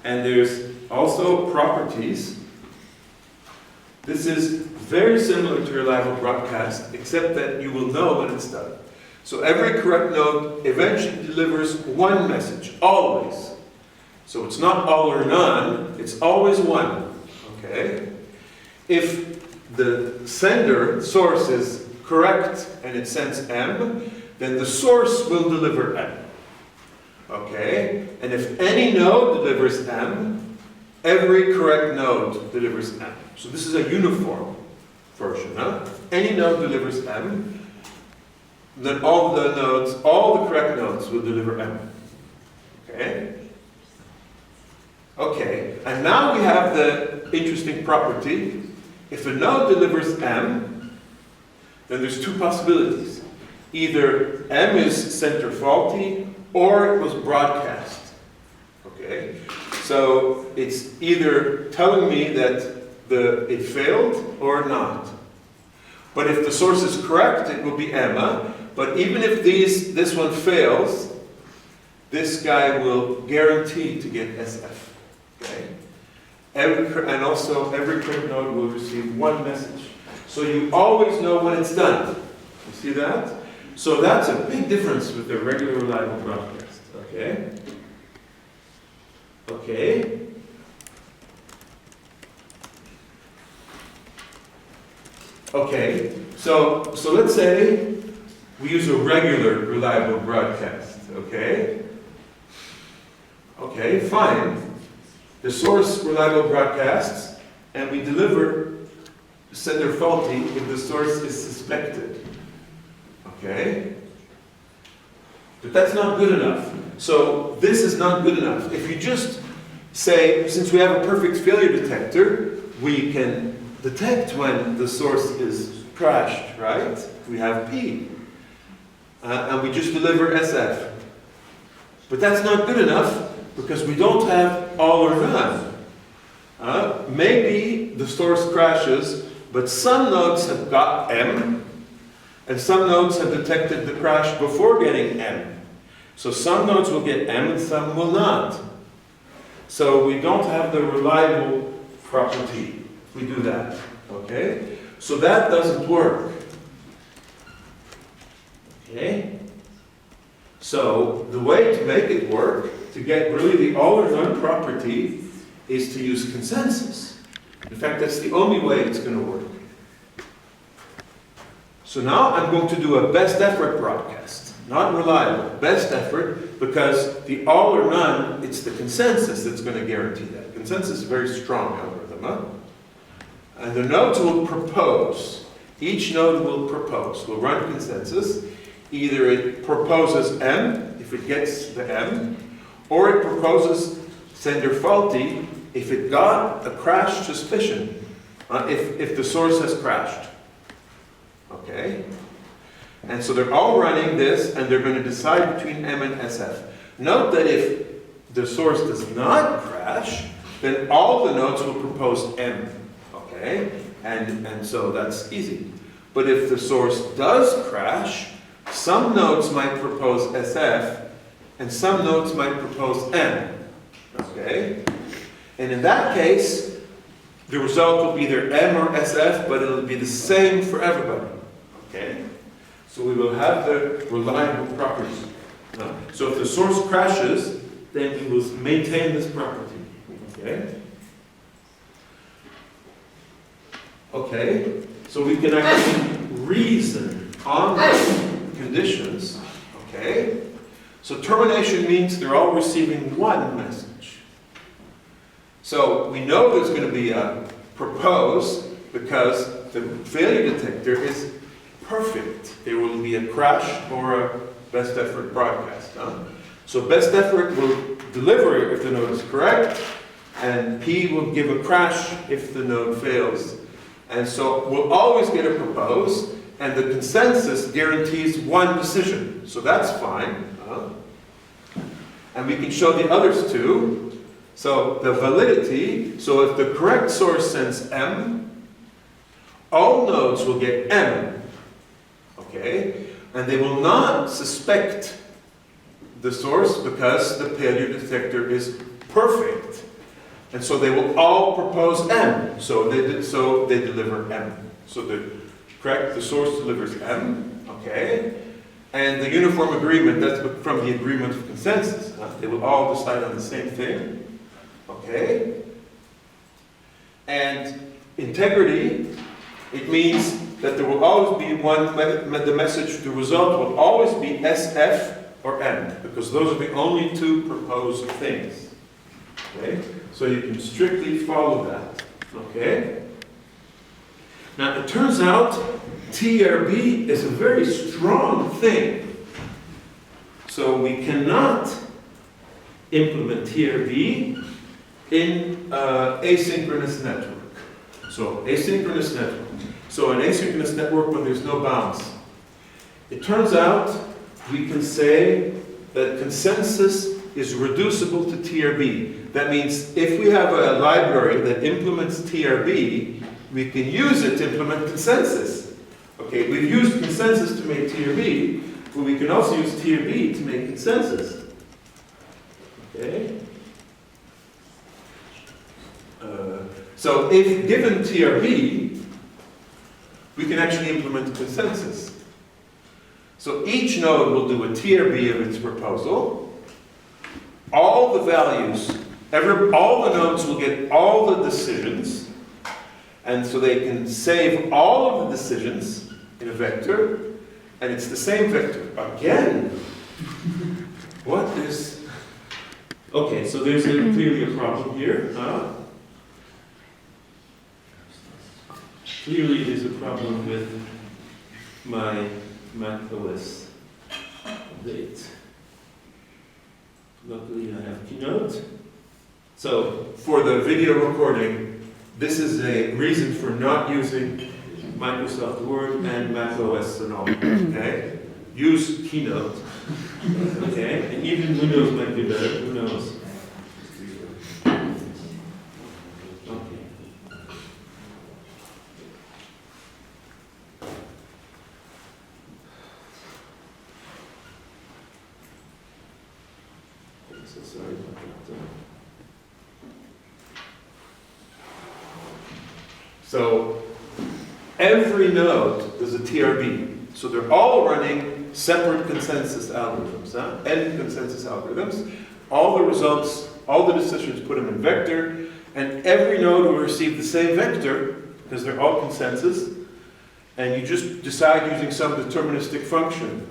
And there's also properties. This is very similar to reliable broadcast, except that you will know when it's done. So every correct node eventually delivers one message, always. So it's not all or none, it's always one, okay? If the sender source is correct and it sends M, then the source will deliver M, okay? And if any node delivers M, every correct node delivers M. So this is a uniform version, huh? Any node delivers M, then all the correct nodes will deliver M. Okay? Okay, and now we have the interesting property. If a node delivers M, then there's two possibilities. Either M is center faulty, or it was broadcast. Okay? So it's either telling me that it failed or not. But if the source is correct, it will be M. But even if this one fails, this guy will guarantee to get SF. Okay? And also every correct node will receive one message. So you always know when it's done. You see that? So that's a big difference with the regular reliable broadcast. Okay? Okay. Okay, so let's say we use a regular reliable broadcast, okay? Okay, fine. The source reliable broadcasts, and we deliver sender faulty if the source is suspected, okay? But that's not good enough. So this is not good enough. If you just say, since we have a perfect failure detector, we can detect when the source is crashed, right? We have P. And we just deliver SF. But that's not good enough because we don't have all or none. Maybe the source crashes, but some nodes have got M, and some nodes have detected the crash before getting M. So some nodes will get M and some will not. So we don't have the reliable property. We do that, okay? So that doesn't work, okay? So the way to make it work, to get really the all or none property, is to use consensus. In fact, that's the only way it's going to work. So now I'm going to do a best effort broadcast, not reliable, best effort, because the all or none, it's the consensus that's going to guarantee that. Consensus is a very strong algorithm, huh? And the nodes will propose. Each node will propose, will run consensus. Either it proposes M, if it gets the M, or it proposes sender faulty, if it got a crash suspicion, if the source has crashed. Okay? And so they're all running this, and they're going to decide between M and SF. Note that if the source does not crash, then all the nodes will propose M. Okay? And so that's easy. But if the source does crash, some nodes might propose SF, and some nodes might propose M. Okay? And in that case, the result will be either M or SF, but it'll be the same for everybody. Okay? So we will have the reliable property. So if the source crashes, then we will maintain this property. Okay? Okay, so we can actually reason on the conditions. Okay? So termination means they're all receiving one message. So we know there's going to be a propose because the failure detector is perfect. There will be a crash or a best effort broadcast. So best effort will deliver if the node is correct, and P will give a crash if the node fails. And so we'll always get a propose, and the consensus guarantees one decision. So that's fine. And we can show the others too. So the validity, so if the correct source sends M, all nodes will get M. Okay? And they will not suspect the source because the failure detector is perfect. And so they will all propose M. So they deliver M. So the source delivers M. Okay? And the uniform agreement, that's from the agreement of consensus. They will all decide on the same thing. Okay? And integrity, it means that there will always be the message, the result will always be SF or M, because those are the only two proposed things. Okay? So you can strictly follow that. Okay? Now it turns out TRB is a very strong thing. So we cannot implement TRB in asynchronous network. So asynchronous network. So an asynchronous network when there's no bounds. It turns out we can say that consensus is reducible to TRB. That means if we have a library that implements TRB, we can use it to implement consensus. Okay, we've used consensus to make TRB, but we can also use TRB to make consensus. Okay? So if given TRB, we can actually implement consensus. So each node will do a TRB of its proposal. All the values, all the nodes will get all the decisions, and so they can save all of the decisions in a vector, and it's the same vector. Again, what is... Okay, so there's clearly a problem here. Clearly there's a problem with my Mac OS update. Luckily I have Keynote. So for the video recording, this is a reason for not using Microsoft Word and Mac OS and all. Okay? Use Keynote. Okay? And even Windows might be better. Who knows? Sorry about that. So every node does a TRB. So they're all running separate consensus algorithms, n consensus algorithms. All the results, all the decisions, put them in vector, and every node will receive the same vector because they're all consensus. And you just decide using some deterministic function.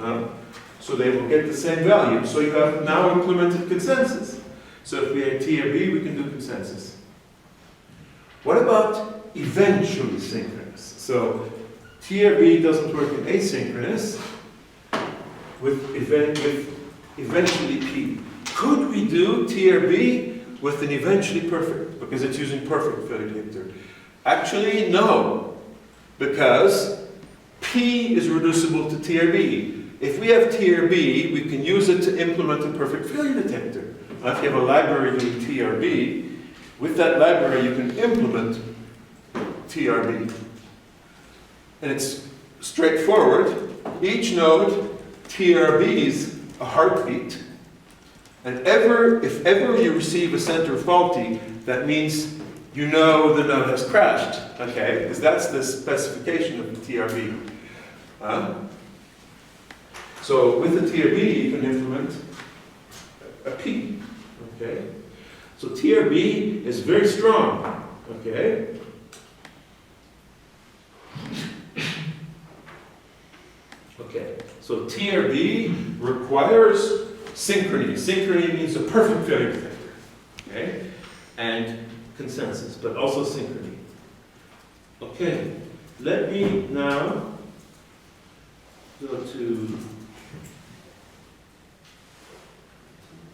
So they will get the same value. So you have now implemented consensus. So if we had TRB, we can do consensus. What about eventually synchronous? So TRB doesn't work in asynchronous with eventually P. Could we do TRB with an eventually perfect? Because it's using perfect failure detector. Actually, no. Because P is reducible to TRB. If we have TRB, we can use it to implement a perfect failure detector. Now, if you have a library doing TRB, with that library you can implement TRB. And it's straightforward. Each node TRBs a heartbeat. And if ever you receive a center faulty, that means you know the node has crashed. Okay? Because that's the specification of the TRB. So with the TRB, you can implement a P. Okay? So TRB is very strong. Okay? Okay. So TRB requires synchrony. Synchrony means a perfect failure detector. Okay? And consensus, but also synchrony. Okay. Let me now go to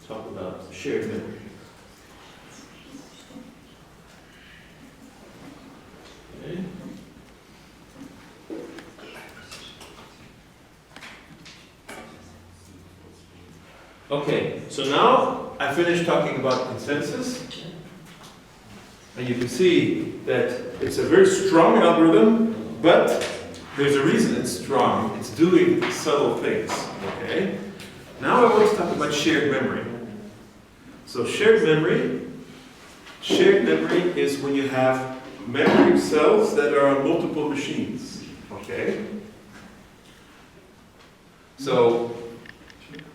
talk about shared memory. Okay. Okay, so now I finished talking about consensus. And you can see that it's a very strong algorithm, but there's a reason it's strong. It's doing subtle things, okay? Now I want to talk about shared memory. So shared memory is when you have memory cells that are on multiple machines, okay? So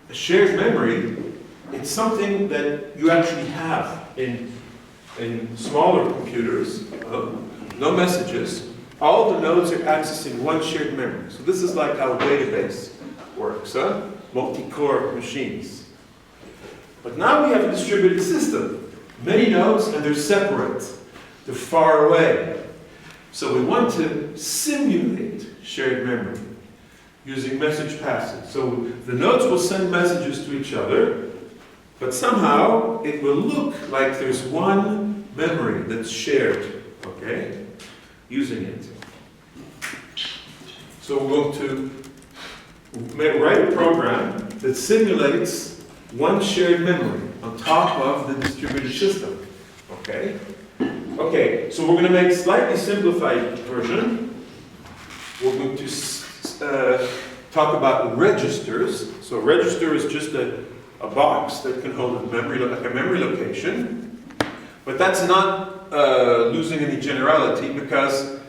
a shared memory, it's something that you actually have in smaller computers, no messages. All the nodes are accessing one shared memory. So this is like how a database works, multi-core machines. But now we have a distributed system. Many nodes, and they're separate. They're far away. So we want to simulate shared memory using message passing. So the nodes will send messages to each other, but somehow it will look like there's one memory that's shared, okay, using it. So we're going to write a program that simulates one shared memory on top of the distributed system, okay? Okay, so we're going to make a slightly simplified version. We're going to talk about registers. So a register is just a box that can hold a memory, like a memory location. But that's not losing any generality, because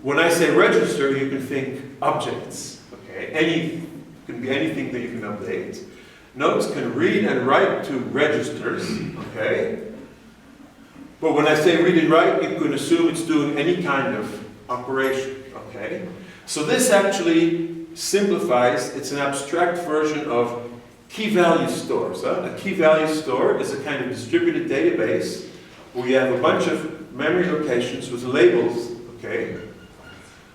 when I say register, you can think objects. Okay, can be anything that you can update. Nodes can read and write to registers. Okay, but when I say read and write, you can assume it's doing any kind of operation. Okay, so this actually simplifies. It's an abstract version of key-value stores. A key-value store is a kind of distributed database where you have a bunch of memory locations with labels, okay?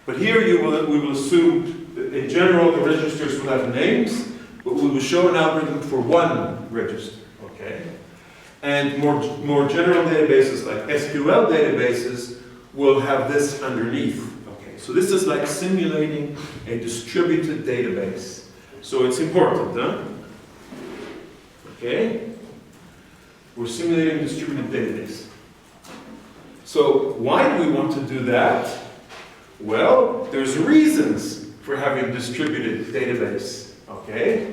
But here we will assume that in general the registers will have names, but we will show an algorithm for one register, okay? And more general databases like SQL databases will have this underneath, okay? So this is like simulating a distributed database. So it's important, huh? Okay? We're simulating a distributed database. So why do we want to do that? Well, there's reasons for having a distributed database. Okay?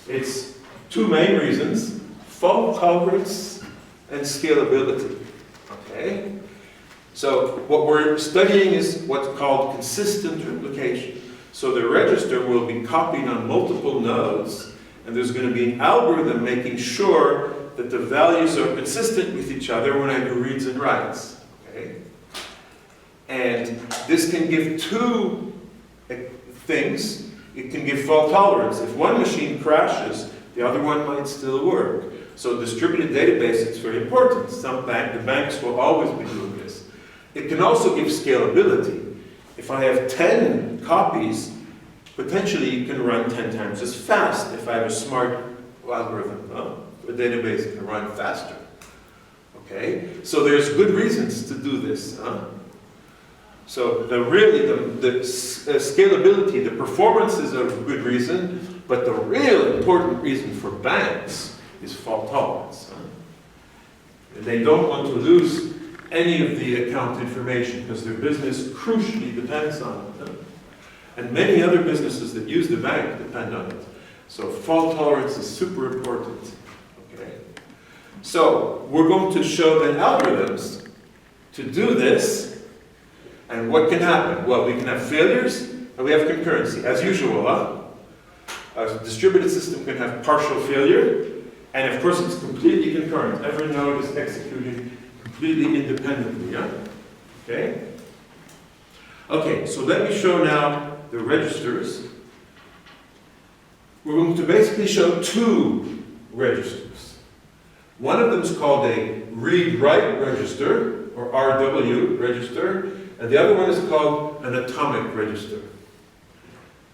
It's two main reasons: fault tolerance and scalability. Okay? So what we're studying is what's called consistent replication. So the register will be copied on multiple nodes, and there's going to be an algorithm making sure that the values are consistent with each other when I do reads and writes. Okay? And this can give two things. It can give fault tolerance. If one machine crashes, the other one might still work. So distributed database is very important. The banks will always be doing this. It can also give scalability. If I have 10 copies, potentially you can run 10 times as fast if I have a smart algorithm. A database can run faster. Okay? So there's good reasons to do this. So the scalability, the performance is a good reason, but the real important reason for banks is fault tolerance. They don't want to lose any of the account information because their business crucially depends on it. And many other businesses that use the bank depend on it. So fault tolerance is super important. Okay? So we're going to show then algorithms to do this. And what can happen? Well, we can have failures and we have concurrency, as usual. A distributed system can have partial failure, and of course it's completely concurrent. Every node is executing completely independently. Okay? Okay, so let me show now the registers. We're going to basically show two registers. One of them is called a read-write register, or RW register, and the other one is called an atomic register.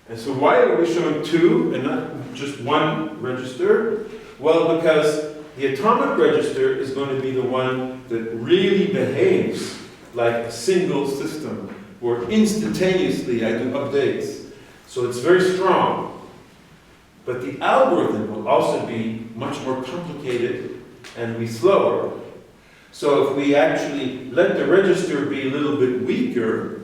And so why are we showing two and not just one register? Well, because the atomic register is going to be the one that really behaves like a single system, where instantaneously I do updates. So it's very strong. But the algorithm will also be much more complicated and be slower. So if we actually let the register be a little bit weaker,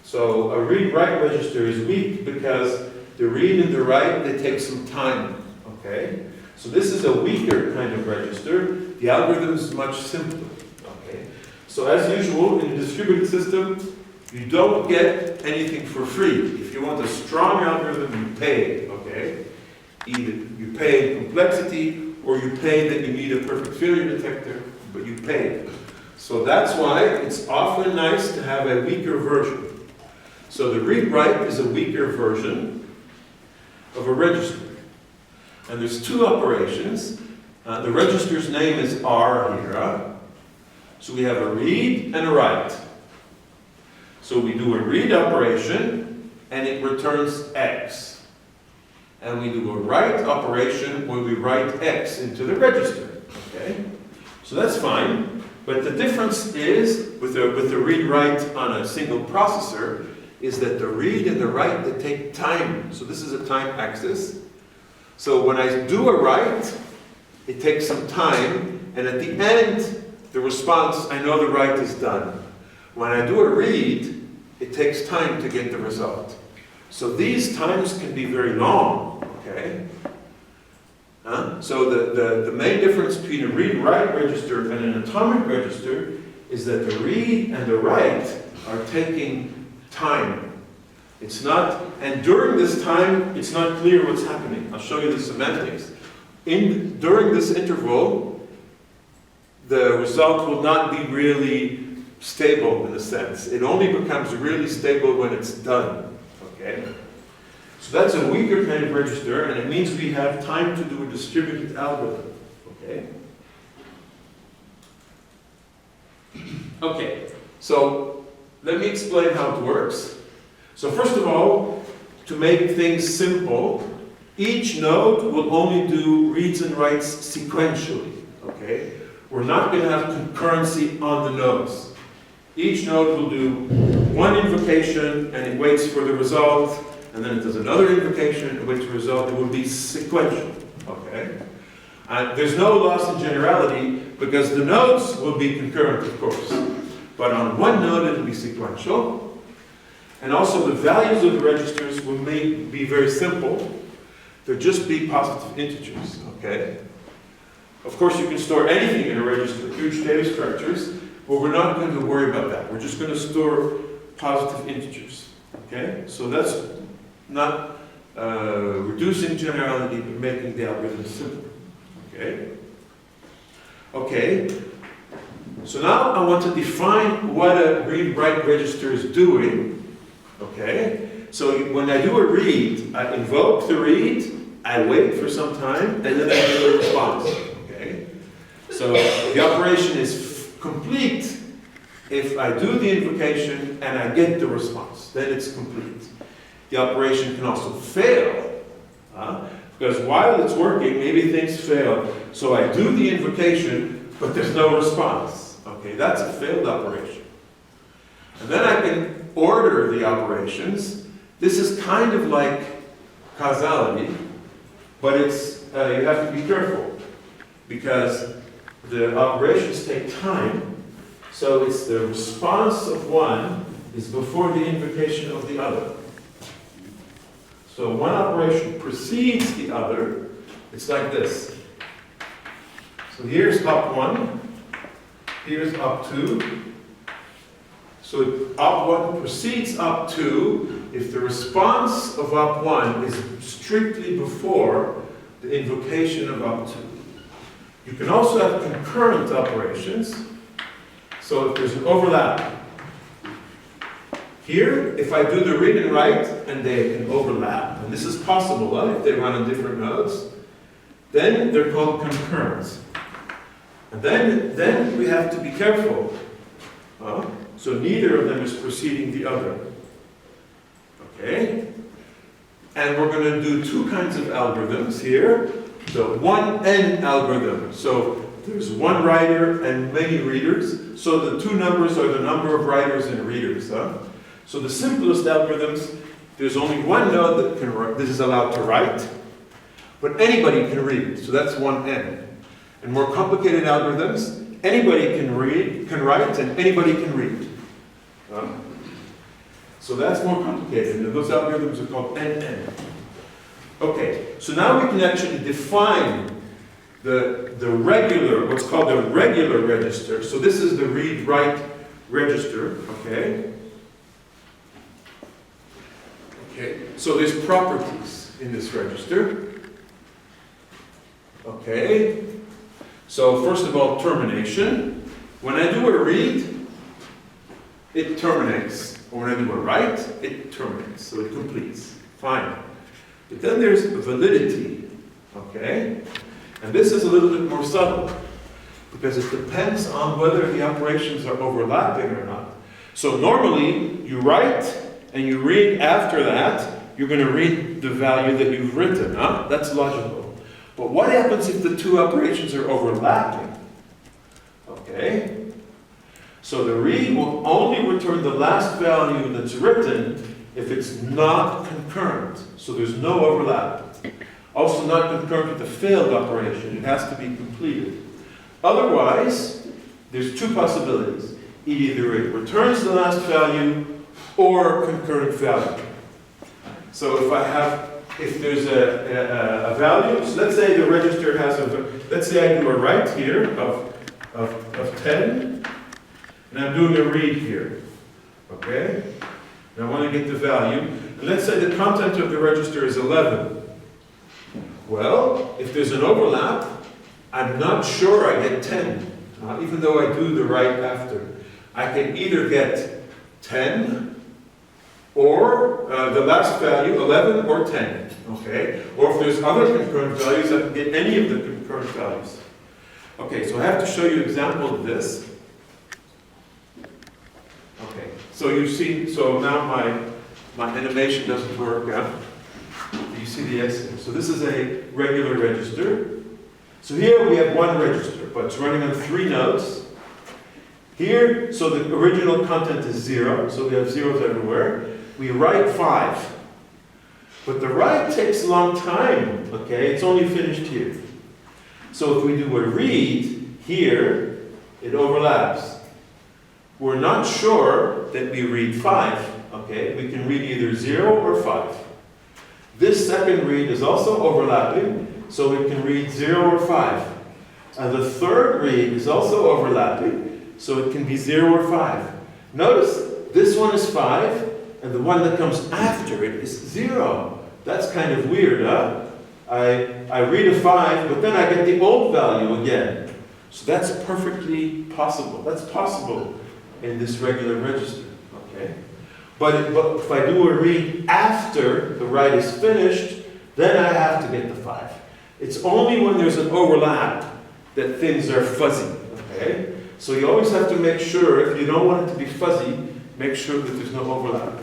so a read-write register is weak because the read and the write, they take some time, okay? So this is a weaker kind of register. The algorithm is much simpler, okay? So as usual, in a distributed system, you don't get anything for free. If you want a strong algorithm, you pay, okay? Either you pay in complexity, or you pay that you need a perfect failure detector, but you pay. So that's why it's often nice to have a weaker version. So the read-write is a weaker version of a register. And there's two operations. The register's name is R here. So we have a read and a write. So we do a read operation, and it returns X. And we do a write operation where we write X into the register. Okay? So that's fine. But the difference is, with the read-write on a single processor, is that the read and the write, they take time. So this is a time axis. So when I do a write, it takes some time, and at the end, the response, I know the write is done. When I do a read, it takes time to get the result. So these times can be very long, okay? So the main difference between a read-write register and an atomic register is that the read and the write are taking time. It's not, and during this time, it's not clear what's happening. I'll show you the semantics. During this interval, the result will not be really stable in a sense. It only becomes really stable when it's done. Okay? So that's a weaker kind of register, and it means we have time to do a distributed algorithm. Okay? Okay, so let me explain how it works. So first of all, to make things simple, each node will only do reads and writes sequentially. Okay? We're not going to have concurrency on the nodes. Each node will do one invocation and it waits for the result, and then it does another invocation and it waits for the result. It will be sequential. Okay? There's no loss in generality because the nodes will be concurrent, of course. But on one node it will be sequential. And also the values of the registers will be very simple. They'll just be positive integers. Okay? Of course, you can store anything in a register, huge data structures, but we're not going to worry about that. We're just going to store positive integers. Okay? So that's not reducing generality, but making the algorithm simpler. Okay? Okay. So now I want to define what a read-write register is doing. Okay? So when I do a read, I invoke the read, I wait for some time, and then I get a response. Okay? So the operation is complete if I do the invocation and I get the response. Then it's complete. The operation can also fail, because while it's working, maybe things fail. So I do the invocation, but there's no response. Okay, that's a failed operation. And then I can order the operations. This is kind of like causality, but it's you have to be careful because the operations take time. So it's the response of one is before the invocation of the other. So one operation precedes the other. It's like this. So here's up 1, here's up 2. So up 1 precedes up 2 if the response of up 1 is strictly before the invocation of up 2. You can also have concurrent operations. So if there's an overlap. Here, if I do the read and write and they can overlap, and this is possible if they run on different nodes, then they're called concurrent. And then we have to be careful. So neither of them is preceding the other. Okay? And we're going to do two kinds of algorithms here. The 1n algorithm. So there's one writer and many readers. So the two numbers are the number of writers and readers. So the simplest algorithms, there's only one node that is allowed to write. But anybody can read, so that's one N. And more complicated algorithms, anybody can read, can write, and anybody can read. So that's more complicated, and those algorithms are called NN. Okay, so now we can actually define the regular, what's called the regular register. So this is the read-write register, okay? Okay, so there's properties in this register. Okay, so first of all, termination. When I do a read, it terminates. Or when I do a write, it terminates, so it completes. Fine. But then there's validity, okay? And this is a little bit more subtle, because it depends on whether the operations are overlapping or not. So normally, you write and you read after that, you're going to read the value that you've written, huh? That's logical. But what happens if the two operations are overlapping? Okay? So the read will only return the last value that's written if it's not concurrent. So there's no overlap. Also not concurrent with the failed operation. It has to be completed. Otherwise, there's two possibilities. Either it returns the last value or concurrent value. So if there's a value, so let's say the register has let's say I do a write here of 10, and I'm doing a read here, okay? And I want to get the value. And let's say the content of the register is 11. Well, if there's an overlap, I'm not sure I get 10, even though I do the write after. I can either get 10, or the last value, 11 or 10, okay? Or if there's other concurrent values, I can get any of the concurrent values. Okay, so I have to show you an example of this. Okay, so you see, so now my animation doesn't work out. You see the X here. So this is a regular register. So here we have one register, but it's running on 3 nodes. Here, so the original content is 0, so we have zeros everywhere. We write 5. But the write takes a long time, okay? It's only finished here. So if we do a read here, it overlaps. We're not sure that we read 5, okay? We can read either 0 or 5. This second read is also overlapping, so we can read 0 or 5. And the third read is also overlapping, so it can be 0 or 5. Notice, this one is 5, and the one that comes after it is 0. That's kind of weird, huh? I read a 5, but then I get the old value again. So that's perfectly possible. That's possible in this regular register, okay? But if I do a read after the write is finished, then I have to get the 5. It's only when there's an overlap that things are fuzzy, okay? So you always have to make sure, if you don't want it to be fuzzy, make sure that there's no overlap,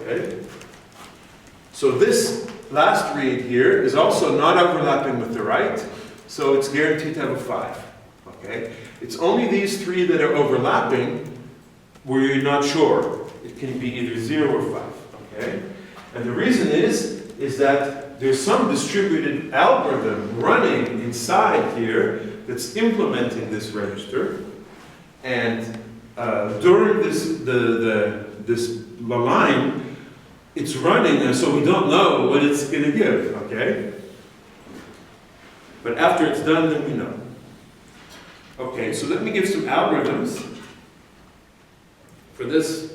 okay? So this last read here is also not overlapping with the write, so it's guaranteed to have a 5, okay? It's only these 3 that are overlapping where you're not sure. It can be either 0 or 5, okay? And the reason is that there's some distributed algorithm running inside here that's implementing this register, and during this line, it's running, and so we don't know what it's going to give, okay? But after it's done, then we know. Okay, so let me give some algorithms for this.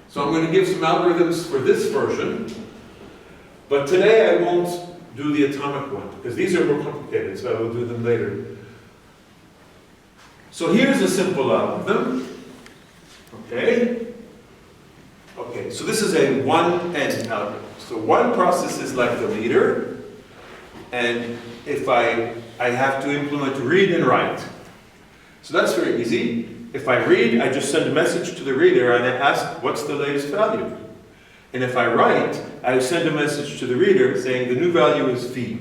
So I'm going to give some algorithms for this version, but today I won't do the atomic one, because these are more complicated, so I will do them later. So here's a simple algorithm, okay? Okay, so this is a 1N algorithm. So one process is like the leader, and if I have to implement read and write. So that's very easy. If I read, I just send a message to the reader and I ask, what's the latest value? And if I write, I send a message to the reader saying the new value is V.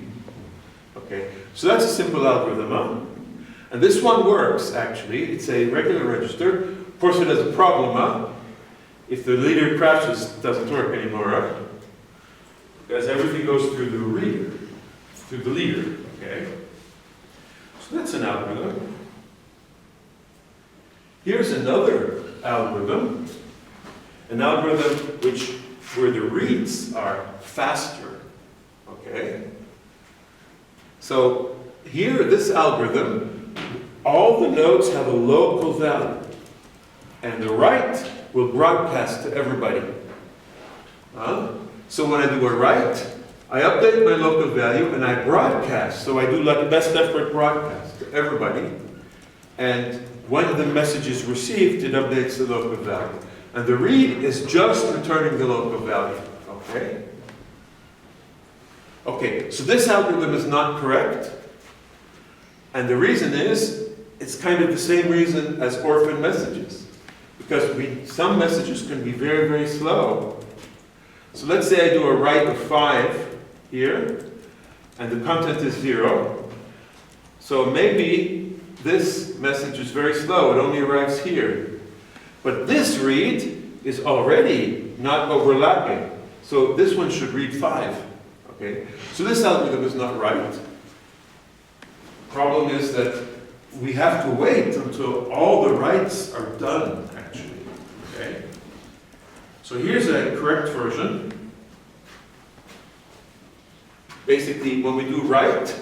Okay, so that's a simple algorithm, huh? And this one works, actually. It's a regular register. Of course, it has a problem, huh? If the leader crashes, it doesn't work anymore, huh? Because everything goes through the reader. to the leader, okay? So that's an algorithm. Here's another algorithm, where the reads are faster, okay? So here, this algorithm, all the nodes have a local value, and the write will broadcast to everybody. So when I do a write, I update my local value and I broadcast. So I do like a best effort broadcast to everybody. And when the message is received, it updates the local value. And the read is just returning the local value. Okay? Okay, so this algorithm is not correct. And the reason is, it's kind of the same reason as orphan messages. Because some messages can be very, very slow. So let's say I do a write of 5 here, and the content is 0. So maybe this message is very slow, it only arrives here. But this read is already not overlapping. So this one should read 5. Okay? So this algorithm is not right. The problem is that we have to wait until all the writes are done, actually. Okay? So here's a correct version. Basically, when we do write,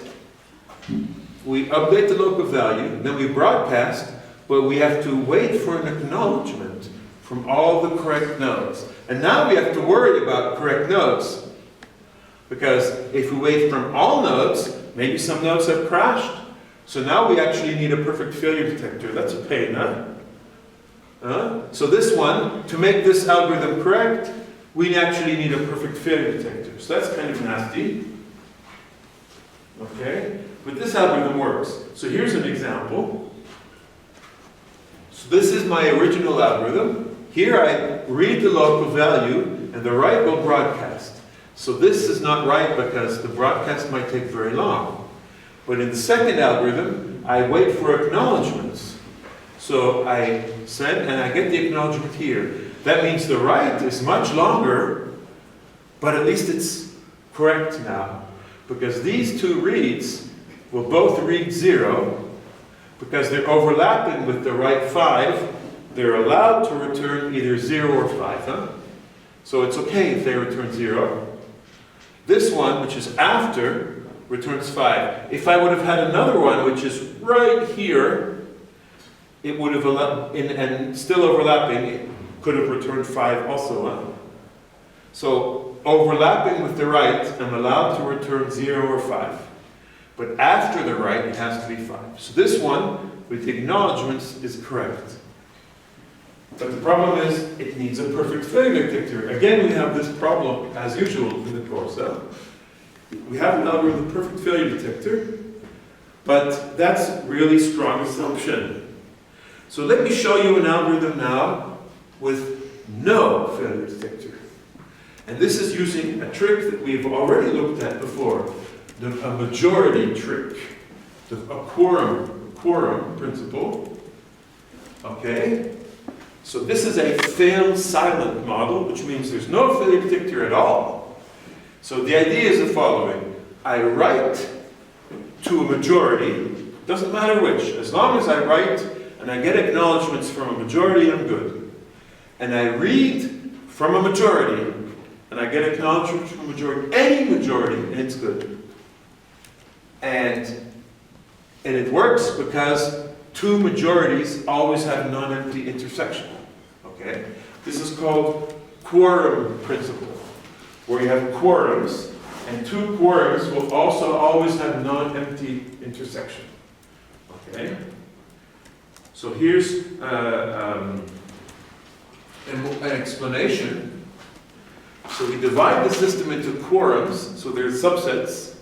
we update the local value, then we broadcast, but we have to wait for an acknowledgement from all the correct nodes. And now we have to worry about correct nodes. Because if we wait from all nodes, maybe some nodes have crashed. So now we actually need a perfect failure detector. That's a pain, huh? So this one, to make this algorithm correct, we actually need a perfect failure detector. So that's kind of nasty. Okay? But this algorithm works. So here's an example. So this is my original algorithm. Here I read the local value, and the write will broadcast. So this is not right because the broadcast might take very long. But in the second algorithm, I wait for acknowledgements. So I send, and I get the acknowledgement here. That means the write is much longer, but at least it's correct now. Because these two reads will both read 0, because they're overlapping with the write 5, they're allowed to return either 0 or 5. Huh? So it's okay if they return 0. This one, which is after, returns 5. If I would have had another one, which is right here, it would have, and still overlapping, it could have returned 5 also. Huh? So overlapping with the write, I'm allowed to return 0 or 5. But after the write, it has to be 5. So this one, with the acknowledgements, is correct. But the problem is, it needs a perfect failure detector. Again, we have this problem, as usual, in the course. We have an algorithm with a perfect failure detector, but that's a really strong assumption. So let me show you an algorithm now with no failure detector. And this is using a trick that we've already looked at before, a majority trick, a quorum principle. Okay? So this is a fail-silent model, which means there's no failure detector at all. So the idea is the following. I write to a majority, doesn't matter which. As long as I write and I get acknowledgements from a majority, I'm good. And I read from a majority, and I get acknowledgement from a majority, any majority, and it's good. And it works because two majorities always have non-empty intersection. Okay? This is called quorum principle, where you have quorums, and two quorums will also always have non-empty intersection. Okay? So here's an explanation. So we divide the system into quorums, so there's subsets,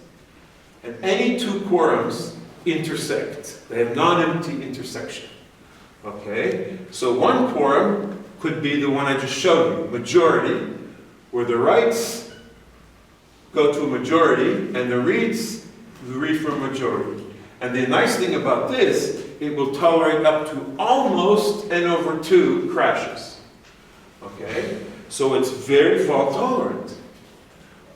and any two quorums intersect. They have non-empty intersection. Okay? So one quorum could be the one I just showed you, majority, where the writes go to a majority, and the reads read from a majority. And the nice thing about this, it will tolerate up to almost n/2 crashes. Okay? So it's very fault tolerant.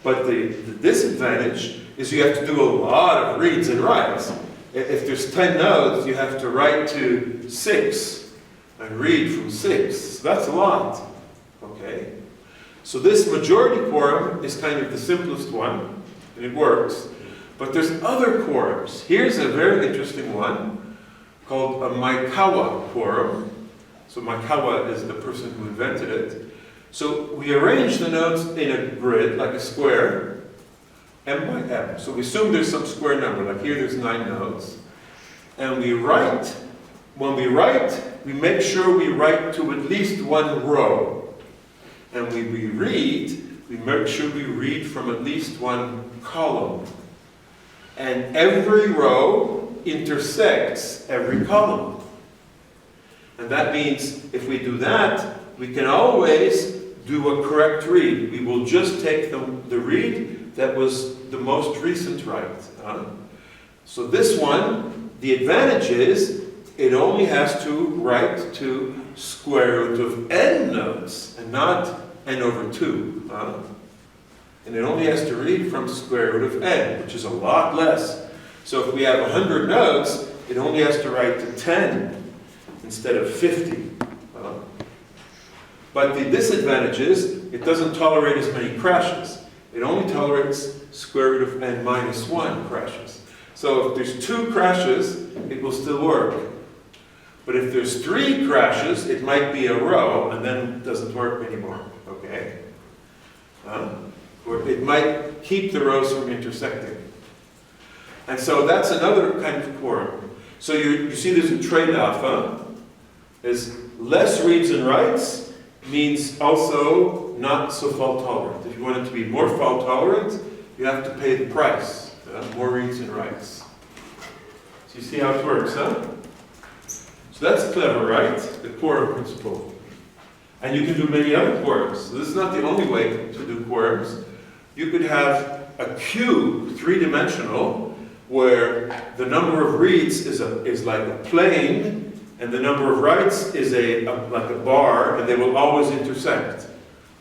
But the disadvantage is you have to do a lot of reads and writes. If there's 10 nodes, you have to write to 6 and read from 6. So that's a lot. Okay? So this majority quorum is kind of the simplest one, and it works. But there's other quorums. Here's a very interesting one called a Maekawa quorum. So Maekawa is the person who invented it. So we arrange the nodes in a grid, like a square, m by m. So we assume there's some square number, like here there's 9 nodes. And we write, when we write, we make sure we write to at least one row. And when we read, we make sure we read from at least one column. And every row intersects every column. And that means if we do that, we can always do a correct read. We will just take the read that was the most recent write. So this one, the advantage is it only has to write to square root of n nodes and not n over 2. And it only has to read from square root of n, which is a lot less. So if we have 100 nodes, it only has to write to 10 instead of 50. But the disadvantage is it doesn't tolerate as many crashes. It only tolerates square root of n minus 1 crashes. So if there's 2 crashes, it will still work. But if there's 3 crashes, it might be a row, and then it doesn't work anymore. Okay? Or it might keep the rows from intersecting. And so that's another kind of quorum. So you see there's a trade-off. There's less reads and writes means also not so fault tolerant. If you want it to be more fault tolerant, you have to pay the price. More reads and writes. So you see how it works, huh? So that's clever, right? The quorum principle. And you can do many other quorums. So this is not the only way to do quorums. You could have a cube, 3-dimensional, where the number of reads is like a plane, and the number of writes is like a bar, and they will always intersect.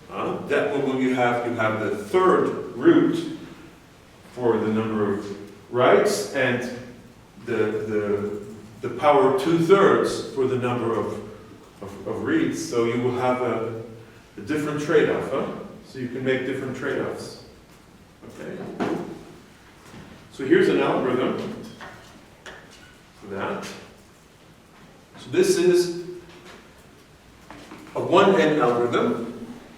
That when you have the third root for the number of writes, and the power 2/3 for the number of reads. So you will have a different trade-off. So you can make different trade-offs. Okay. So here's an algorithm for that. So this is a 1n algorithm,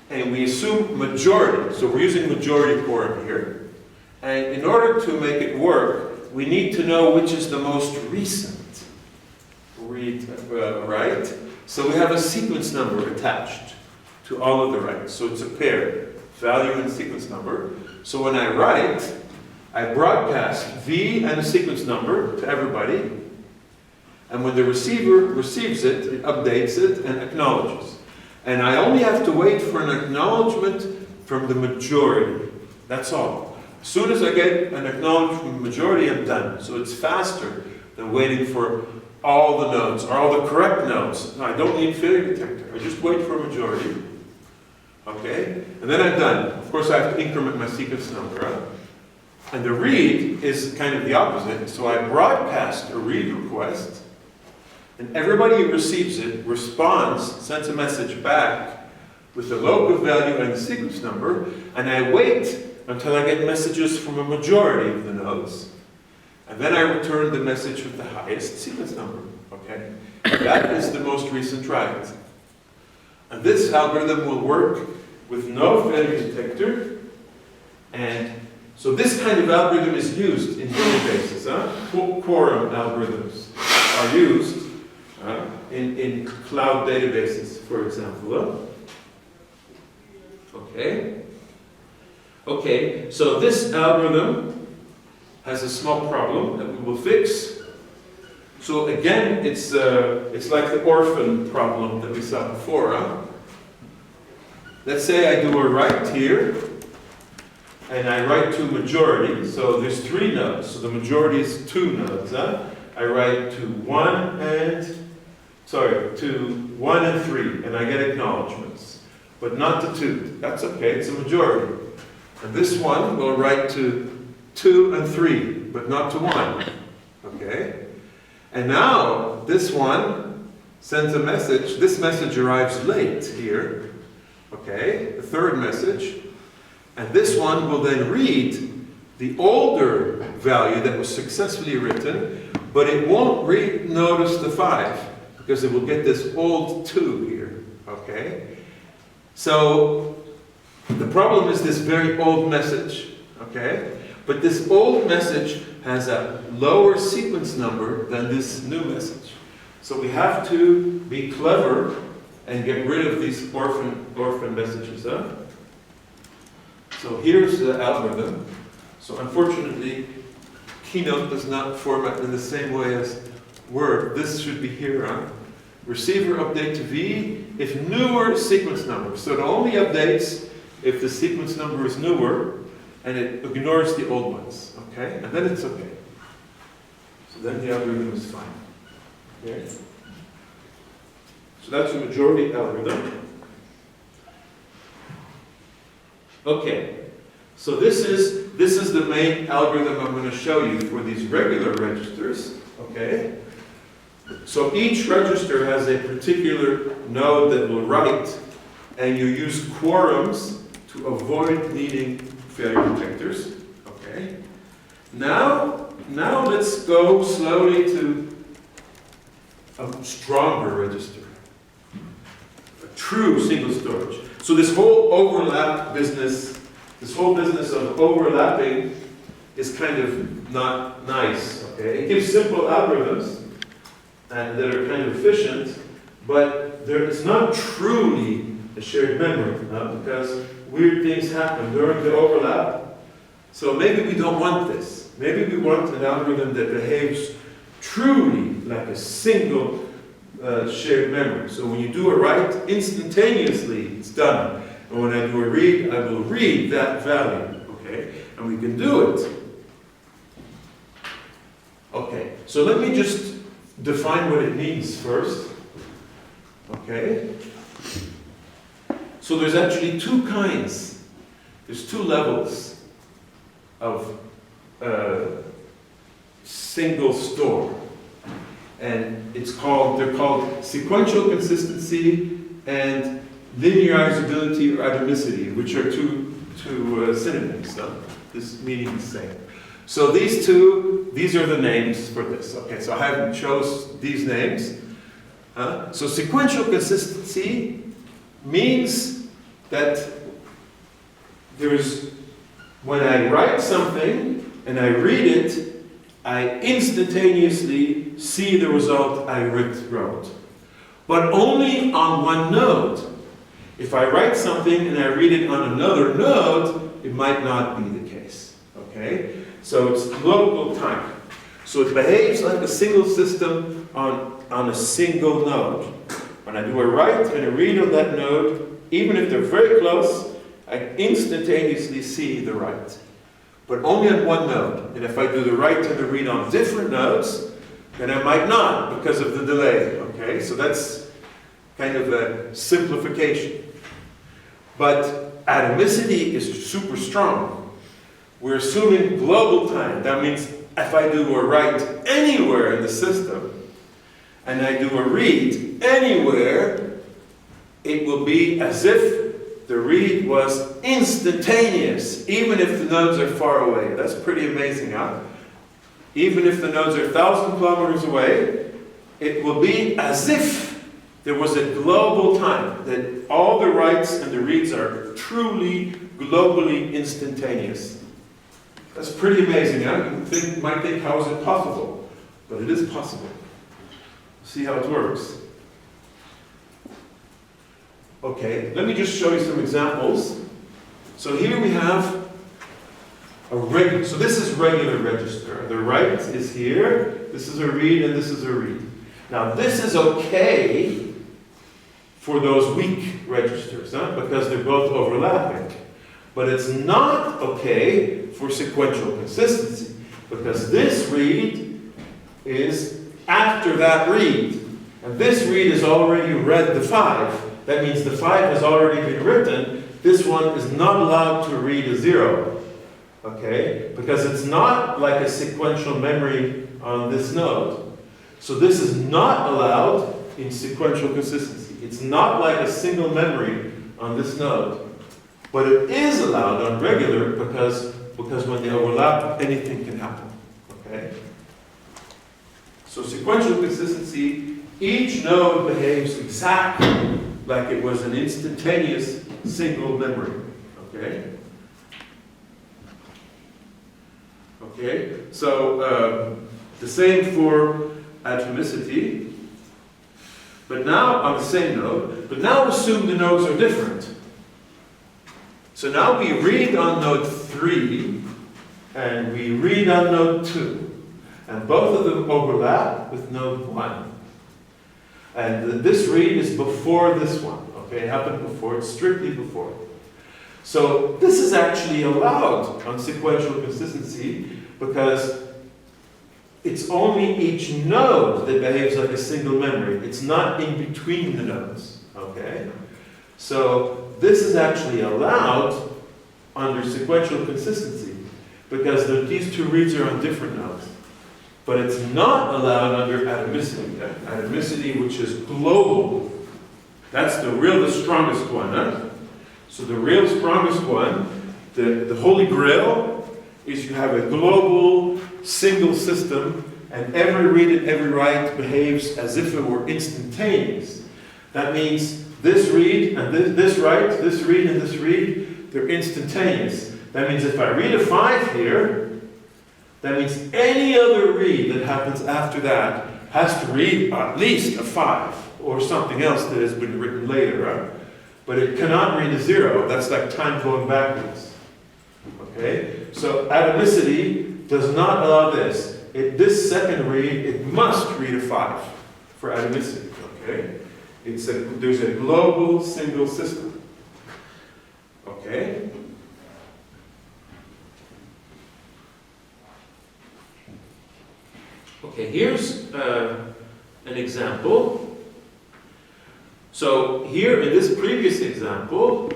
and we assume majority. So we're using majority quorum here. And in order to make it work, we need to know which is the most recent read, write. So we have a sequence number attached to all of the writes. So it's a pair, value and sequence number. So when I write, I broadcast V and a sequence number to everybody. And when the receiver receives it, it updates it and acknowledges. And I only have to wait for an acknowledgement from the majority. That's all. As soon as I get an acknowledgement from the majority, I'm done. So it's faster than waiting for all the nodes, or all the correct nodes. No, I don't need failure detector. I just wait for a majority. Okay? And then I'm done. Of course, I have to increment my sequence number. And the read is kind of the opposite. So I broadcast a read request, and everybody who receives it responds, sends a message back with the local value and the sequence number, and I wait until I get messages from a majority of the nodes. And then I return the message with the highest sequence number. Okay? That is the most recent write. And this algorithm will work with no failure detector. And so this kind of algorithm is used in databases. Quorum algorithms are used in cloud databases, for example. Okay. Okay, so this algorithm has a small problem that we will fix. So again, it's like the orphan problem that we saw before. Let's say I do a write here, and I write to majority. So there's 3 nodes, so the majority is 2 nodes. I write to 1 and 3, and I get acknowledgements, but not to 2. That's okay, it's a majority. And this one will write to 2 and 3, but not to 1. Okay? And now, this one sends a message. This message arrives late here. Okay? The third message. And this one will then read the older value that was successfully written, but it won't notice the 5, because it will get this old 2 here. Okay? So, the problem is this very old message. Okay? But this old message has a lower sequence number than this new message. So we have to be clever and get rid of these orphan messages. Huh? So here's the algorithm. So unfortunately, Keynote does not format in the same way as Word. This should be here. Huh? Receiver update to V if newer sequence number. So it only updates if the sequence number is newer, and it ignores the old ones. Okay? And then it's okay. So then the algorithm is fine. Okay? So that's the majority algorithm. Okay. So this is the main algorithm I'm going to show you for these regular registers. Okay? So each register has a particular node that will write, and you use quorums to avoid needing failure detectors. Okay. Now let's go slowly to a stronger register. A true single storage. So this whole overlap business, this whole business of overlapping is kind of not nice. Okay. It gives simple algorithms and that are kind of efficient, but it's not truly a shared memory, because weird things happen during the overlap. So maybe we don't want this. Maybe we want an algorithm that behaves truly like a single shared memory. So when you do a write, instantaneously it's done. And when I do a read, I will read that value. Okay? And we can do it. Okay, so let me just define what it means first. Okay? So there's actually two kinds. There's two levels of single store. And they're called sequential consistency and linearizability or atomicity, which are two synonyms. This meaning the same. So these are the names for this. Okay, so I haven't chose these names. So sequential consistency means that when I write something and I read it, I instantaneously see the result I wrote. But only on one node. If I write something and I read it on another node, it might not be the case. Okay? So it's local time. So it behaves like a single system on a single node. When I do a write and a read on that node, even if they're very close, I instantaneously see the write. But only on one node. And if I do the write and the read on different nodes, then I might not because of the delay. Okay, so that's kind of a simplification. But atomicity is super strong. We're assuming global time. That means if I do a write anywhere in the system, and I do a read anywhere, it will be as if the read was instantaneous, even if the nodes are far away. That's pretty amazing, huh? Even if the nodes are 1,000 kilometers away, it will be as if there was a global time, that all the writes and the reads are truly, globally instantaneous. That's pretty amazing, huh? You might think, how is it possible? But it is possible. See how it works. Okay, let me just show you some examples. So here we have so this is regular register. The write is here, this is a read, and this is a read. Now this is okay for those weak registers, because they're both overlapping. But it's not okay for sequential consistency, because this read is after that read. And this read has already read the 5. That means the 5 has already been written. This one is not allowed to read a 0. Okay? Because it's not like a sequential memory on this node. So this is not allowed in sequential consistency. It's not like a single memory on this node. But it is allowed on regular because when they overlap, anything can happen. Okay? So sequential consistency, each node behaves exactly like it was an instantaneous single memory. Okay? Okay? So the same for atomicity. But now on the same node, but now assume the nodes are different. So now we read on node 3 and we read on node 2. And both of them overlap with node 1. And this read is before this one. Okay, it happened before, it's strictly before. So this is actually allowed on sequential consistency because it's only each node that behaves like a single memory. It's not in between the nodes. Okay? So this is actually allowed under sequential consistency because these two reads are on different nodes. But it's not allowed under atomicity. Atomicity, which is global. That's the strongest one. Huh? So the real strongest one, the holy grail, is you have a global single system and every read and every write behaves as if it were instantaneous. That means this read and this write, this read and this read, they're instantaneous. That means if I read a 5 here, that means any other read that happens after that has to read at least a 5 or something else that has been written later. Right? But it cannot read a 0. That's like time going backwards. Okay? So atomicity does not allow this. This second read, it must read a 5 for atomicity. Okay? There's a global single system. Okay? Okay, here's an example. So here in this previous example,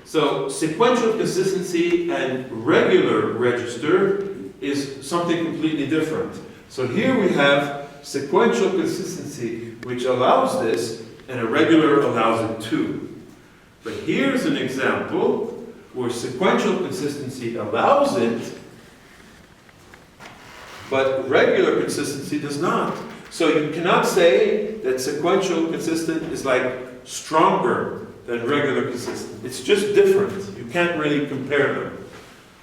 so sequential consistency and regular register is something completely different. So here we have sequential consistency, which allows this, and a regular allows it too. But here's an example where sequential consistency allows it, but regular consistency does not. So you cannot say that sequential consistent is like stronger than regular consistent. It's just different. You can't really compare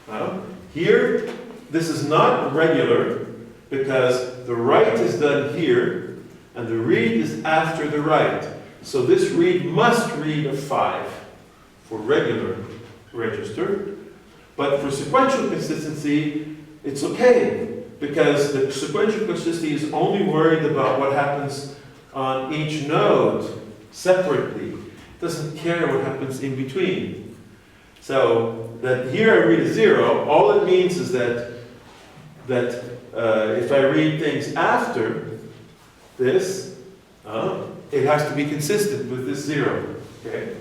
them. Here, this is not regular because the write is done here and the read is after the write. So this read must read a 5 for regular register. But for sequential consistency, it's okay because the sequential consistency is only worried about what happens on each node separately. It doesn't care what happens in between. So that here I read a 0, all it means is that if I read things after this, it has to be consistent with this 0. Okay?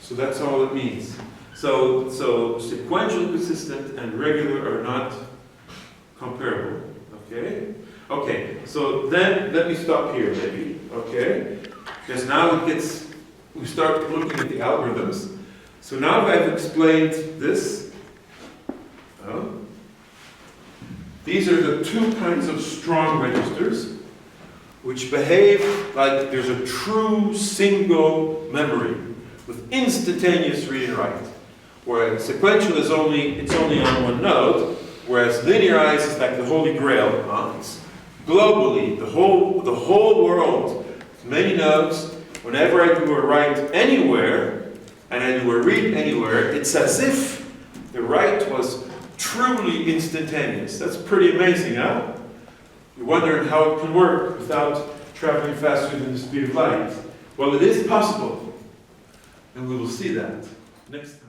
So that's all it means. So sequential consistent and regular are not comparable. Okay? Okay, so then let me stop here maybe. Okay? Because now we start looking at the algorithms. So now that I've explained this, these are the two kinds of strong registers which behave like there's a true single memory with instantaneous read and write. Whereas sequential is only on one node, whereas linearized is like the holy grail. It's globally, the whole world, many nodes. Whenever I do a write anywhere and I do a read anywhere, it's as if the write was truly instantaneous. That's pretty amazing, huh? You're wondering how it can work without traveling faster than the speed of light. Well, it is possible. And we will see that next time.